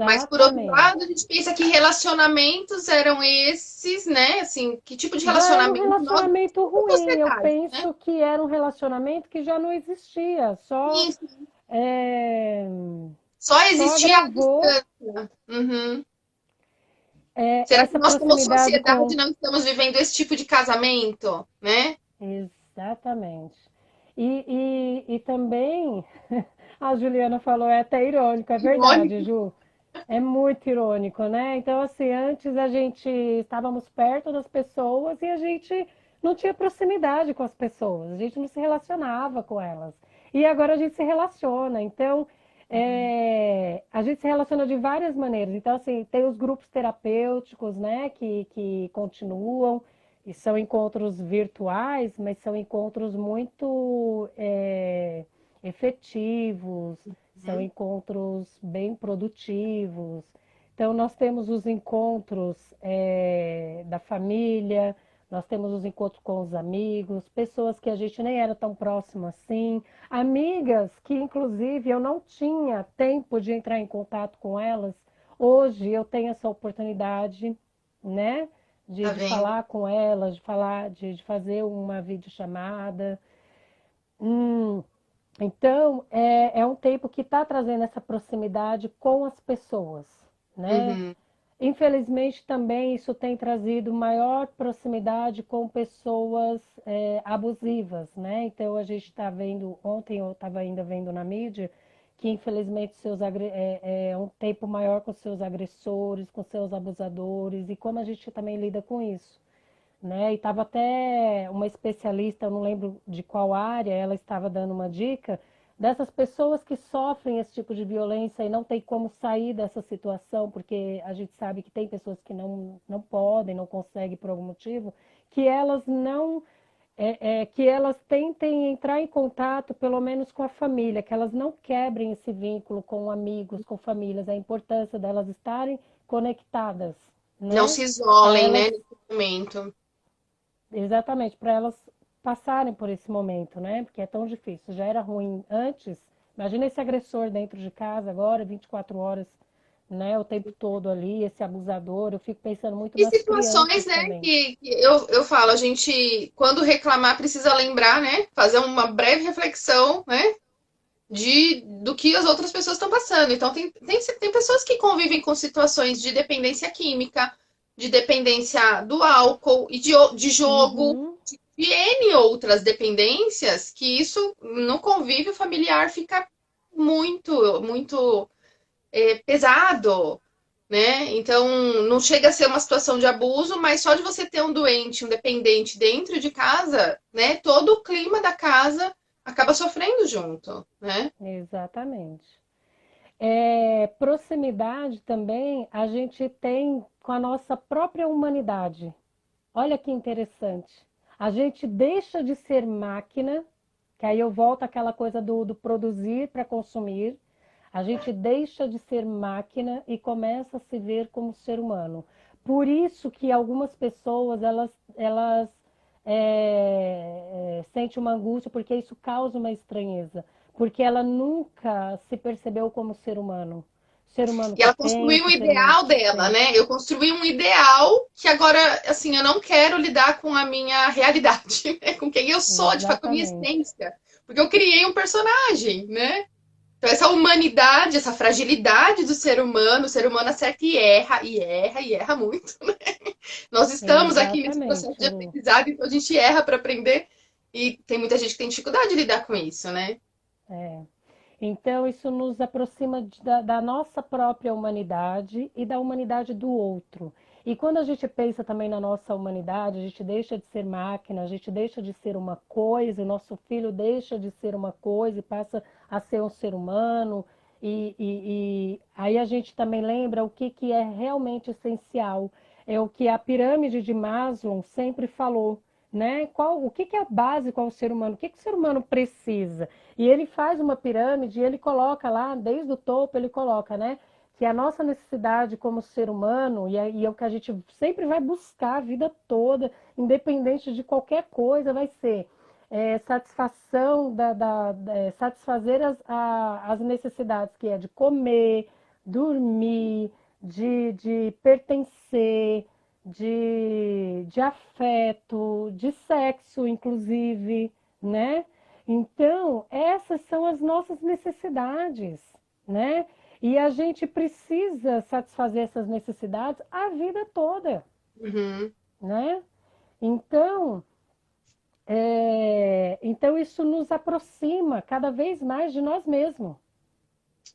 Mas por outro lado, a exatamente. gente pensa que relacionamentos eram esses, né? Assim, que tipo de Já era um relacionamento nós relacionamento como ruim. Eu sociedade, né? penso que era um relacionamento que já não existia, Isso. é, Só só existia a agravou distância. Uhum. Será que essa nós, como proximidade sociedade, com. não estamos vivendo esse tipo de casamento, né? Exatamente. E também, a Juliana falou, é até irônico, é verdade, Irônico. Ju. É muito irônico, né? Então, assim, antes a gente estávamos perto das pessoas e a gente não tinha proximidade com as pessoas, a gente não se relacionava com elas. E agora a gente se relaciona. Então, a gente se relaciona de várias maneiras. Então, assim, tem os grupos terapêuticos, né, que continuam, e são encontros virtuais, mas são encontros muito efetivos, são Uhum. encontros bem produtivos. Então, nós temos os encontros da família, nós temos os encontros com os amigos, pessoas que a gente nem era tão próximo assim, amigas que inclusive eu não tinha tempo de entrar em contato com elas. Hoje eu tenho essa oportunidade, né, Tá de vendo? falar com elas, de falar, de fazer uma videochamada. Hum, então, é um tempo que está trazendo essa proximidade com as pessoas, né? Uhum. Infelizmente, também isso tem trazido maior proximidade com pessoas abusivas, né? Então, a gente está vendo, ontem eu estava ainda vendo na mídia, que infelizmente é um tempo maior com seus agressores, com seus abusadores, e como a gente também lida com isso, né? E estava até uma especialista, eu não lembro de qual área, ela estava dando uma dica dessas pessoas que sofrem esse tipo de violência e não tem como sair dessa situação, porque a gente sabe que tem pessoas que não podem, não conseguem por algum motivo, que elas não que elas tentem entrar em contato, pelo menos com a família, que elas não quebrem esse vínculo com amigos, com famílias, a importância delas estarem conectadas, Não né? se Para isolem, elas né, nesse momento. Exatamente, para elas passarem por esse momento, né? Porque é tão difícil. Já era ruim antes. Imagina esse agressor dentro de casa agora, 24 horas, né? O tempo todo ali, esse abusador. Eu fico pensando muito E nas situações, crianças né, também. que eu falo, a gente, quando reclamar, precisa lembrar, né, fazer uma breve reflexão, né, do que as outras pessoas estão passando. Então, tem pessoas que convivem com situações de dependência química, de dependência do álcool e de jogo, Uhum, de N outras dependências, que isso no convívio familiar fica muito pesado, né? Então, não chega a ser uma situação de abuso, mas só de você ter um doente, um dependente dentro de casa, né? Todo o clima da casa acaba sofrendo junto, né? exatamente. Proximidade também a gente tem com a nossa própria humanidade. Olha que interessante. A gente deixa de ser máquina, que aí eu volto àquela coisa do produzir para consumir. A gente deixa de ser máquina e começa a se ver como ser humano. Por isso que algumas pessoas elas sentem uma angústia, porque isso causa uma estranheza, porque ela nunca se percebeu como ser humano. Ser humano E que ela construiu um pensa, ser humano ideal que dela, sente. né? Eu construí um ideal que agora, assim, eu não quero lidar com a minha realidade, né? Com quem eu sou, de fato, com a minha Exatamente. essência. Porque eu criei um personagem, né? Então, essa humanidade, essa fragilidade do ser humano, o ser humano acerta e erra, e erra, e erra muito, né? Nós estamos aqui nesse processo Exatamente, de Lu. aprendizado, então a gente erra para aprender, e tem muita gente que tem dificuldade de lidar com isso, né? É. Então, isso nos aproxima da nossa própria humanidade e da humanidade do outro. E quando a gente pensa também na nossa humanidade, a gente deixa de ser máquina, a gente deixa de ser uma coisa, o nosso filho deixa de ser uma coisa e passa a ser um ser humano. E aí a gente também lembra o que é realmente essencial. É o que a pirâmide de Maslow sempre falou, né? O que é básico ao ser humano? O ser humano precisa? E ele faz uma pirâmide e ele coloca lá, desde o topo, ele coloca, né? Que a nossa necessidade como ser humano, e é o que a gente sempre vai buscar a vida toda, independente de qualquer coisa, vai ser satisfação satisfazer as necessidades, que é de comer, dormir, de pertencer, de afeto, de sexo, inclusive, né? Então, essas são as nossas necessidades, né? E a gente precisa satisfazer essas necessidades a vida toda, Uhum. né? Então, então isso nos aproxima cada vez mais de nós mesmos.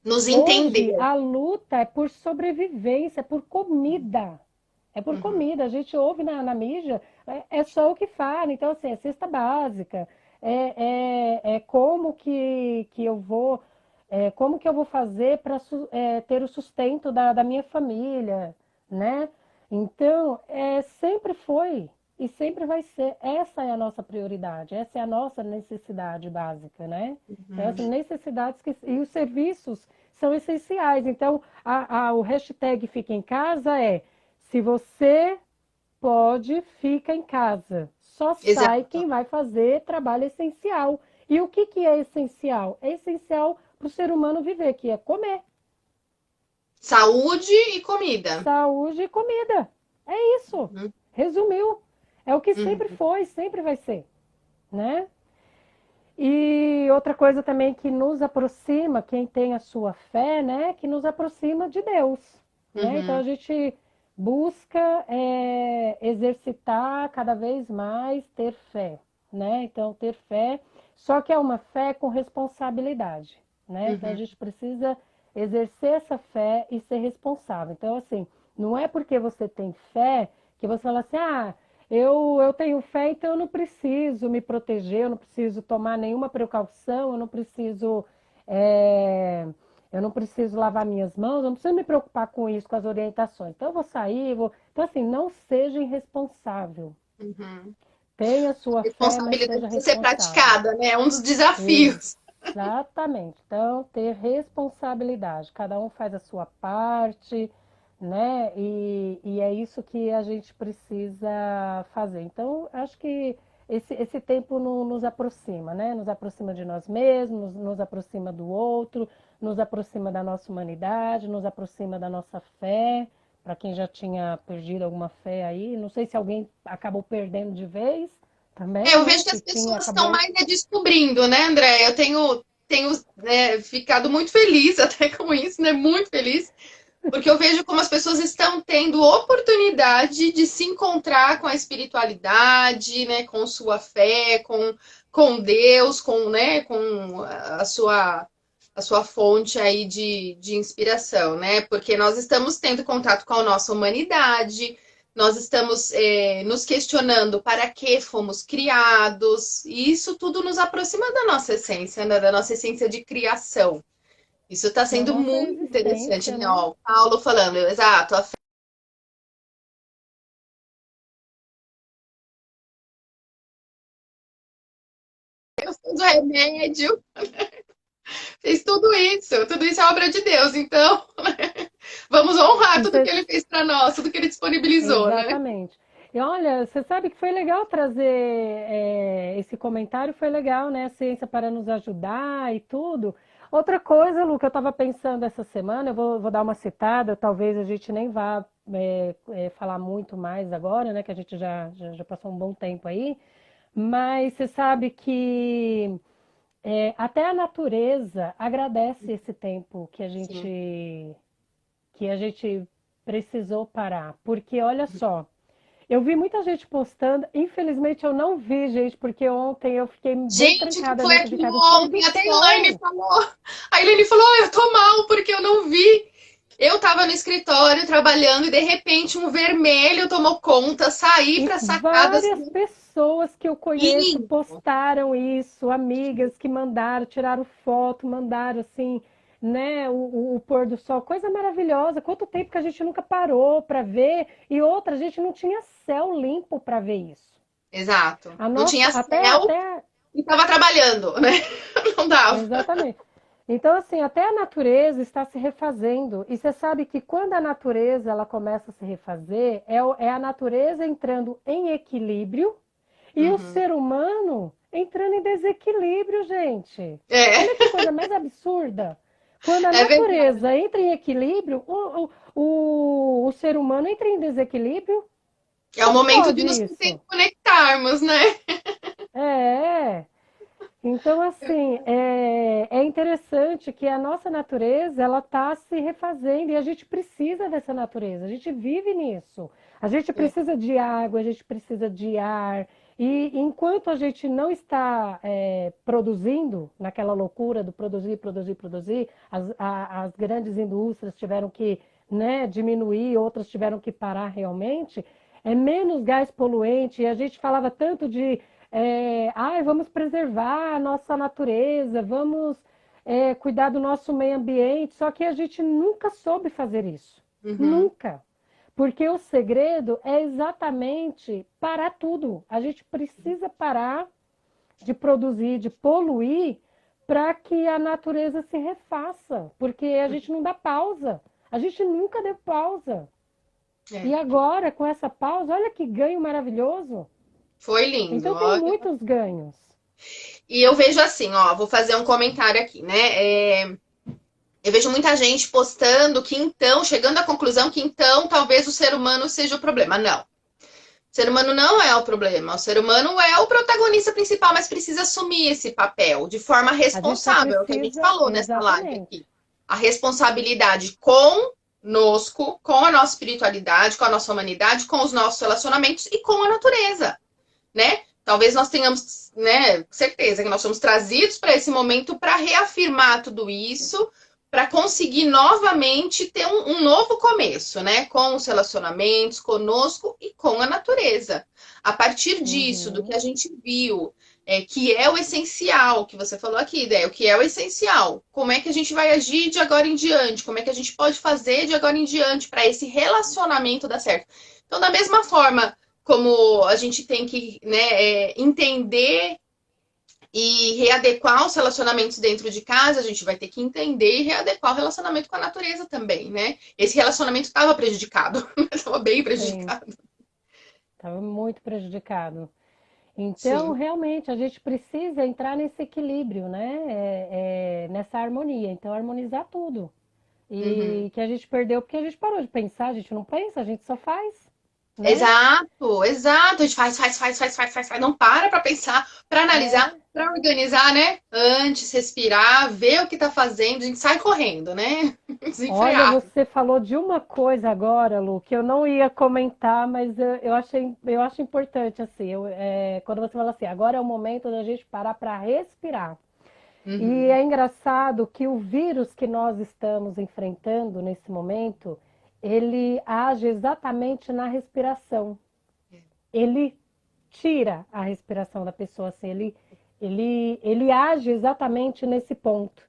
Nos Hoje, entender. a luta é por sobrevivência, é por comida. É por Uhum. comida. A gente ouve na mídia, é só o que fala. Então, assim, é cesta básica. É como que eu vou, como que eu vou fazer para ter o sustento da minha família, né? Então, sempre foi e sempre vai ser. Essa é a nossa prioridade, essa é a nossa necessidade básica, né? Então, Uhum. as necessidades e os serviços são essenciais. Então, o hashtag Fica em Casa se você pode, fica em casa. Só sai Exato. quem vai fazer trabalho essencial. E o que que é essencial? É essencial para o ser humano viver, que é comer, Saúde e comida. saúde e comida. É isso. Uhum, Resumiu. É o que sempre uhum, foi, sempre vai ser, né? E outra coisa também que nos aproxima, quem tem a sua fé, né, que nos aproxima de Deus, né? Então a uhum. gente busca exercitar cada vez mais ter fé, né? Então ter fé, só que é uma fé com responsabilidade, né? Então a Uhum. gente precisa exercer essa fé e ser responsável. Então assim, não é porque você tem fé que você fala assim, ah, eu tenho fé, então eu não preciso me proteger, eu não preciso tomar nenhuma precaução, é, eu não preciso lavar minhas mãos, eu não preciso me preocupar com isso, com as orientações. Então eu vou sair, vou. Então, assim, não seja irresponsável. Uhum. Tenha sua fé, mas Responsabilidade seja precisa ser responsável. praticada, né? É um dos desafios. Exatamente. Então, ter responsabilidade. Cada um faz a sua parte, né? E é isso que a gente precisa fazer. Então, acho que esse tempo nos aproxima, né? Nos aproxima de nós mesmos, nos aproxima do outro, nos aproxima da nossa humanidade, nos aproxima da nossa fé. Para quem já tinha perdido alguma fé aí, não sei se alguém acabou perdendo de vez É, também, eu né? vejo que Se as tinha, pessoas estão acabou. mais redescobrindo, né, André? Eu tenho né, ficado muito feliz até com isso, né? Muito feliz, porque eu vejo como as pessoas estão tendo oportunidade de se encontrar com a espiritualidade, né? Com sua fé, com Deus, né? Com a sua fonte aí de inspiração, né? Porque nós estamos tendo contato com a nossa humanidade, nós estamos nos questionando para que fomos criados, e isso tudo nos aproxima da nossa essência, né? Da nossa essência de criação. Isso está Da sendo nossa muito interessante, existência, né? né? Ó, o Paulo falando, exato, a fé fez o remédio, fez tudo isso é obra de Deus, então vamos honrar E tudo que cê- ele fez para nós, tudo que ele disponibilizou, né? Exatamente. E olha, você sabe que foi legal trazer esse comentário, foi legal, né? A ciência para nos ajudar e tudo. Outra coisa, Lu, que eu estava pensando essa semana, vou dar uma citada, talvez a gente nem vá falar muito mais agora, né? Que a gente já passou um bom tempo aí. Mas você sabe que até a natureza agradece esse tempo Sim. que a gente precisou parar. Porque olha só, eu vi muita gente postando, infelizmente eu não vi, gente, porque ontem eu fiquei bem Gente, que trancada foi dentro de aquilo casa, o pôr do ontem? Até a Elaine sol. falou. A Elaine falou: "Oh, eu tô mal porque eu não vi. Eu tava no escritório trabalhando e de repente um vermelho tomou conta, saí E pra sacada várias assim, pessoas que eu conheço lindo. postaram isso, amigas que mandaram, tiraram foto, mandaram assim, né, o pôr do sol, coisa maravilhosa. Quanto tempo que a gente nunca parou para ver e outra, a gente não tinha céu limpo para ver isso. Exato. A Não nossa, tinha até, céu até e tava trabalhando, né? Não dava. Exatamente. Então, assim, até a natureza está se refazendo. E você sabe que quando a natureza ela começa a se refazer, é a natureza entrando em equilíbrio e o Uhum. ser humano entrando em desequilíbrio, gente. É, Olha que coisa mais absurda. Quando a é verdade. natureza entra em equilíbrio, o ser humano entra em desequilíbrio. É o Como momento de pode nos isso? conectarmos, né? É. Então, assim, é interessante que a nossa natureza ela está se refazendo e a gente precisa dessa natureza, a gente vive nisso. A gente É. precisa de água, a gente precisa de ar. E enquanto a gente não está produzindo, naquela loucura do produzir, produzir, produzir, as grandes indústrias tiveram que, né, diminuir, outras tiveram que parar realmente, é menos gás poluente. E a gente falava tanto de vamos preservar a nossa natureza, vamos cuidar do nosso meio ambiente, só que a gente nunca soube fazer isso. Uhum. Nunca. Porque o segredo é exatamente parar tudo. A gente precisa parar de produzir, de poluir, para que a natureza se refaça. Porque a gente não dá pausa. A gente nunca deu pausa. E É. agora, com essa pausa, olha que ganho maravilhoso. Foi lindo, Então, tem olha. muitos ganhos. E eu vejo assim, ó, vou fazer um comentário aqui, né? Eu vejo muita gente postando que então, chegando à conclusão que então talvez o ser humano seja o problema. Não. O ser humano não é o problema. O ser humano é o protagonista principal, mas precisa assumir esse papel de forma A gente só responsável, é o que a gente precisa, falou nessa live exatamente. aqui. A responsabilidade conosco, com a nossa espiritualidade, com a nossa humanidade, com os nossos relacionamentos e com a natureza, né? Talvez nós tenhamos, né, certeza que nós somos trazidos para esse momento para reafirmar tudo isso, para conseguir novamente ter um novo começo, né? Com os relacionamentos, conosco e com a natureza. A partir disso, do que Uhum. a gente viu, que é o essencial, que você falou aqui, ideia, o que é o essencial, como é que a gente vai agir de agora em diante, como é que a gente pode fazer de agora em diante para esse relacionamento dar certo. Então, da mesma forma como a gente tem que, né, entender e readequar os relacionamentos dentro de casa, a gente vai ter que entender e readequar o relacionamento com a natureza também, né? Esse relacionamento estava prejudicado, estava bem Sim, prejudicado. estava muito prejudicado. Então, Sim. realmente, a gente precisa entrar nesse equilíbrio, né? Nessa harmonia. Então, harmonizar tudo. Uhum. E que a gente perdeu porque a gente parou de pensar, a gente não pensa, a gente só faz, né? Exato, exato. A gente faz, não para pensar, para analisar, É. para organizar, né? Antes, respirar, ver o que tá fazendo, a gente sai correndo, né? Olha, Desenfreado. você falou de uma coisa agora, Lu, que eu não ia comentar, mas eu acho importante, assim, quando você fala assim, agora é o momento da gente parar para respirar. E Uhum. é engraçado que o vírus que nós estamos enfrentando nesse momento, ele age exatamente na respiração. Ele tira a respiração da pessoa, assim, ele age exatamente nesse ponto.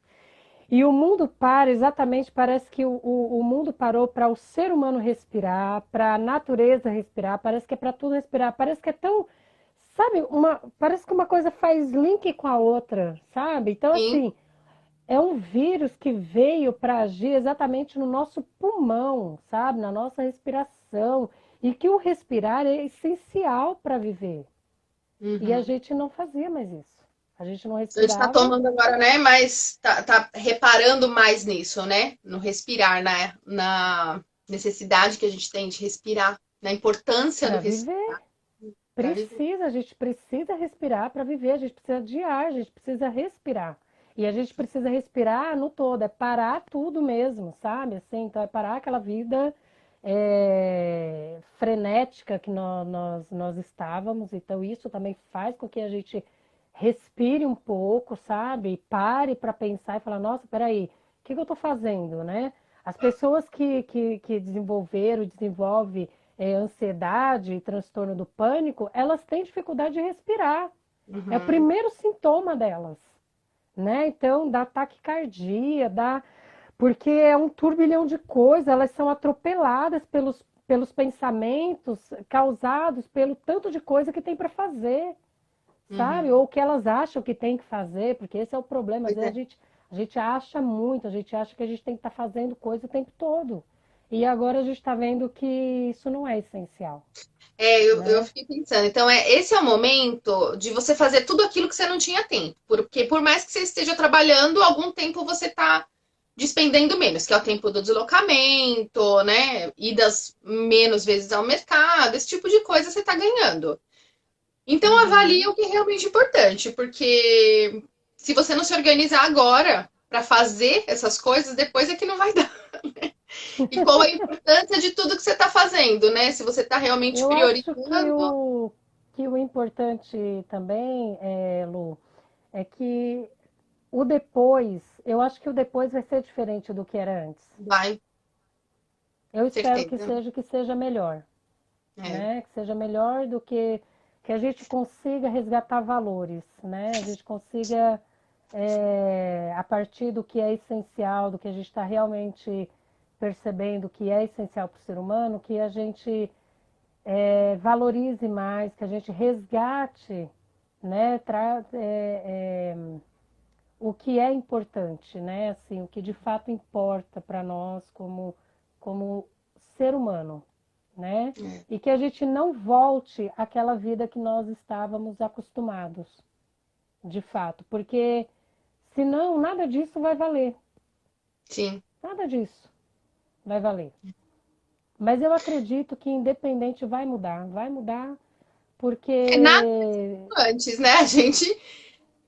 E o mundo para exatamente, parece que o mundo parou para o ser humano respirar, para a natureza respirar, parece que é para tudo respirar, parece que é tão, sabe, parece que uma coisa faz link com a outra, sabe? Então, Sim. assim, é um vírus que veio para agir exatamente no nosso pulmão, sabe? Na nossa respiração. E que o respirar é essencial para viver. E a Uhum. gente não fazia mais isso. A gente não A gente está respirava. tomando agora, né? Mas tá reparando mais nisso, né? No respirar, na necessidade que a gente tem de respirar, na importância do Para respirar viver. para viver. A gente precisa respirar para viver, a gente precisa de ar, a gente precisa respirar. E a gente precisa respirar no todo, é parar tudo mesmo, sabe? Assim, então é parar aquela vida frenética que nós estávamos. Então isso também faz com que a gente respire um pouco, sabe? Pare para pensar e falar, nossa, peraí, o que eu estou fazendo, né? As pessoas que desenvolvem ansiedade e transtorno do pânico, elas têm dificuldade de respirar. É o Uhum, primeiro sintoma delas, né? Então, dá taquicardia, dá. Porque é um turbilhão de coisas, elas são atropeladas pelos pensamentos causados pelo tanto de coisa que tem para fazer, sabe? uhum. Ou que elas acham que tem que fazer, porque esse é o problema. Às Pois vezes é. a gente acha muito, a gente acha que a gente tem que estar fazendo coisa o tempo todo. E agora a gente está vendo que isso não é essencial, Eu né? fiquei pensando. Então, esse é o momento de você fazer tudo aquilo que você não tinha tempo. Porque por mais que você esteja trabalhando, algum tempo você está despendendo menos, que é o tempo do deslocamento, né? Idas menos vezes ao mercado, esse tipo de coisa você está ganhando. Então avalie Uhum. o que é realmente importante, porque se você não se organizar agora para fazer essas coisas, depois é que não vai dar. E qual é a importância de tudo que você está fazendo, né? Se você está realmente Eu acho priorizando. que o importante também, Lu, é que o depois, eu acho que o depois vai ser diferente do que era antes. Vai, Eu espero certeza. que seja melhor, É. né? Que seja melhor do que a gente consiga resgatar valores, né? A gente consiga, a partir do que é essencial, do que a gente está realmente percebendo que é essencial para o ser humano, que a gente valorize mais, que a gente resgate, né? O que é importante, né? Assim, o que de fato importa para nós como ser humano, né? É. E que a gente não volte àquela vida que nós estávamos acostumados, de fato, porque senão nada disso vai valer, Sim. nada disso vai valer. Mas eu acredito que independente vai mudar É nada porque antes, né?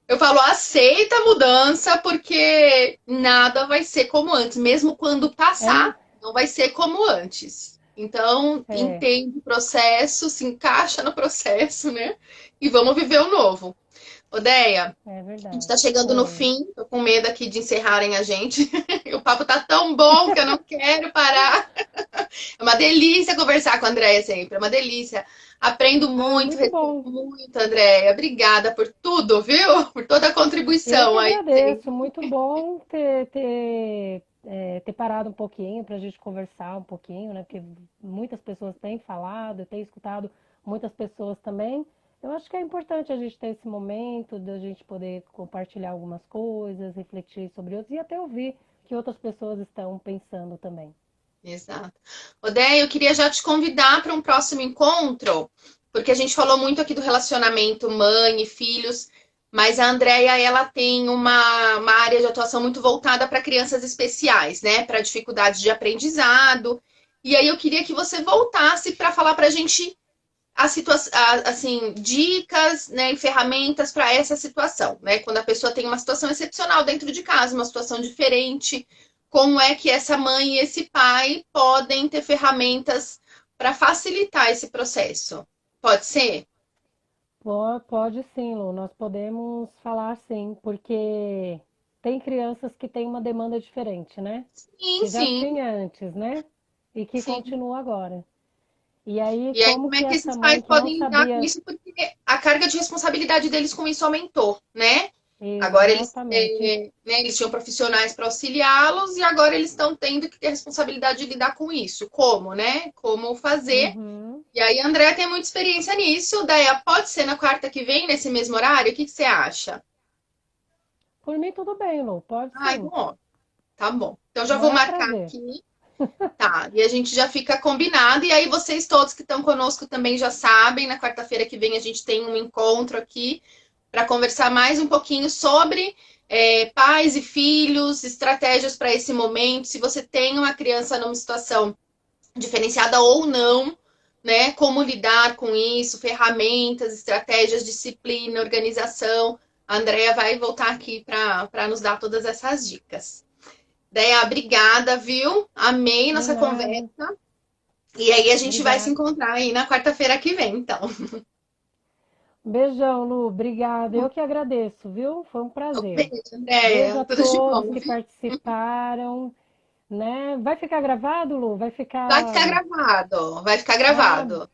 Eu falo, aceita a mudança, porque nada vai ser como antes. Mesmo quando é, passar, não vai ser como antes. Então, é, entende o processo, se encaixa no processo, né? E vamos viver o novo. Odeia, é a gente verdade. tá chegando no Oi. fim, tô com medo aqui de encerrarem a gente. O papo tá tão bom que eu não quero parar. É uma delícia conversar com a Andréia sempre, é uma delícia. Aprendo Ah, muito, muito recebo bom. muito, Andréia. Obrigada por tudo, viu? Por toda a Eu que contribuição aí agradeço. sempre. Muito bom ter parado um pouquinho para a gente conversar um pouquinho, né? Porque muitas pessoas têm falado, eu tenho escutado muitas pessoas também. Eu acho que é importante a gente ter esse momento da gente poder compartilhar algumas coisas, refletir sobre outras e até ouvir o que outras pessoas estão pensando também. Exato. Odeia, eu queria já te convidar para um próximo encontro, porque a gente falou muito aqui do relacionamento mãe e filhos, mas a Andrea, ela tem uma área de atuação muito voltada para crianças especiais, né? Para dificuldades de aprendizado. E aí eu queria que você voltasse para falar para a gente assim, dicas, né, e ferramentas para essa situação, né? Quando a pessoa tem uma situação excepcional dentro de casa, uma situação diferente, como é que essa mãe e esse pai podem ter ferramentas para facilitar esse processo? Pode ser? Pode sim, Lu, nós podemos falar sim, porque tem crianças que têm uma demanda diferente, né? Sim, Que já sim, tinha antes, né? E que sim. continua agora. E aí, E aí, como como é que que essa esses pais mãe que não podem lidar com sabia isso? Porque a carga de responsabilidade deles com isso aumentou, né? Agora exatamente, né, eles tinham profissionais para auxiliá-los e agora eles estão tendo que ter a responsabilidade de lidar com isso. Como, né? Como fazer. uhum. E aí, a Andrea tem muita experiência nisso. Daí, pode ser na quarta que vem, nesse mesmo horário? O que que você acha? Por mim tudo bem, Lu, pode Ah, sim. então, ó, tá bom. Então, já vou Maior marcar prazer. aqui. Tá, e a gente já fica combinado. E aí, vocês todos que estão conosco também já sabem, na quarta-feira que vem a gente tem um encontro aqui para conversar mais um pouquinho sobre pais e filhos, estratégias para esse momento. Se você tem uma criança numa situação diferenciada ou não, né? Como lidar com isso, ferramentas, estratégias, disciplina, organização. A Andrea vai voltar aqui para nos dar todas essas dicas. Deia, obrigada, viu? Amei De nossa nada. conversa. E aí a gente vai se Obrigada. encontrar aí na quarta-feira que vem, então. Beijão, Lu. Obrigada. Eu que agradeço, viu? Foi um Um prazer. beijo, Beijo Andréia. a Tudo de todos bom, que viu? participaram, né? Vai ficar gravado, Lu? Vai Vai ficar ficar. gravado. Vai ficar Ah, gravado.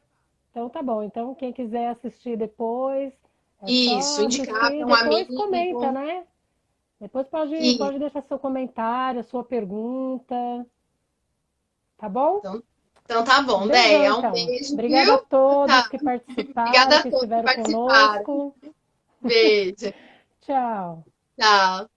então tá bom. Então, quem quiser assistir depois, é Isso, só indicar assistir. para um Depois comenta, amigo. né? Depois E, pode deixar seu comentário, sua pergunta, tá bom? então tá bom, Beijão, Deia. Um então. beijo, Obrigada a viu? todos Tá. que Obrigada participaram, a que todos que estiveram participaram. conosco. Beijo. Tchau. Tchau.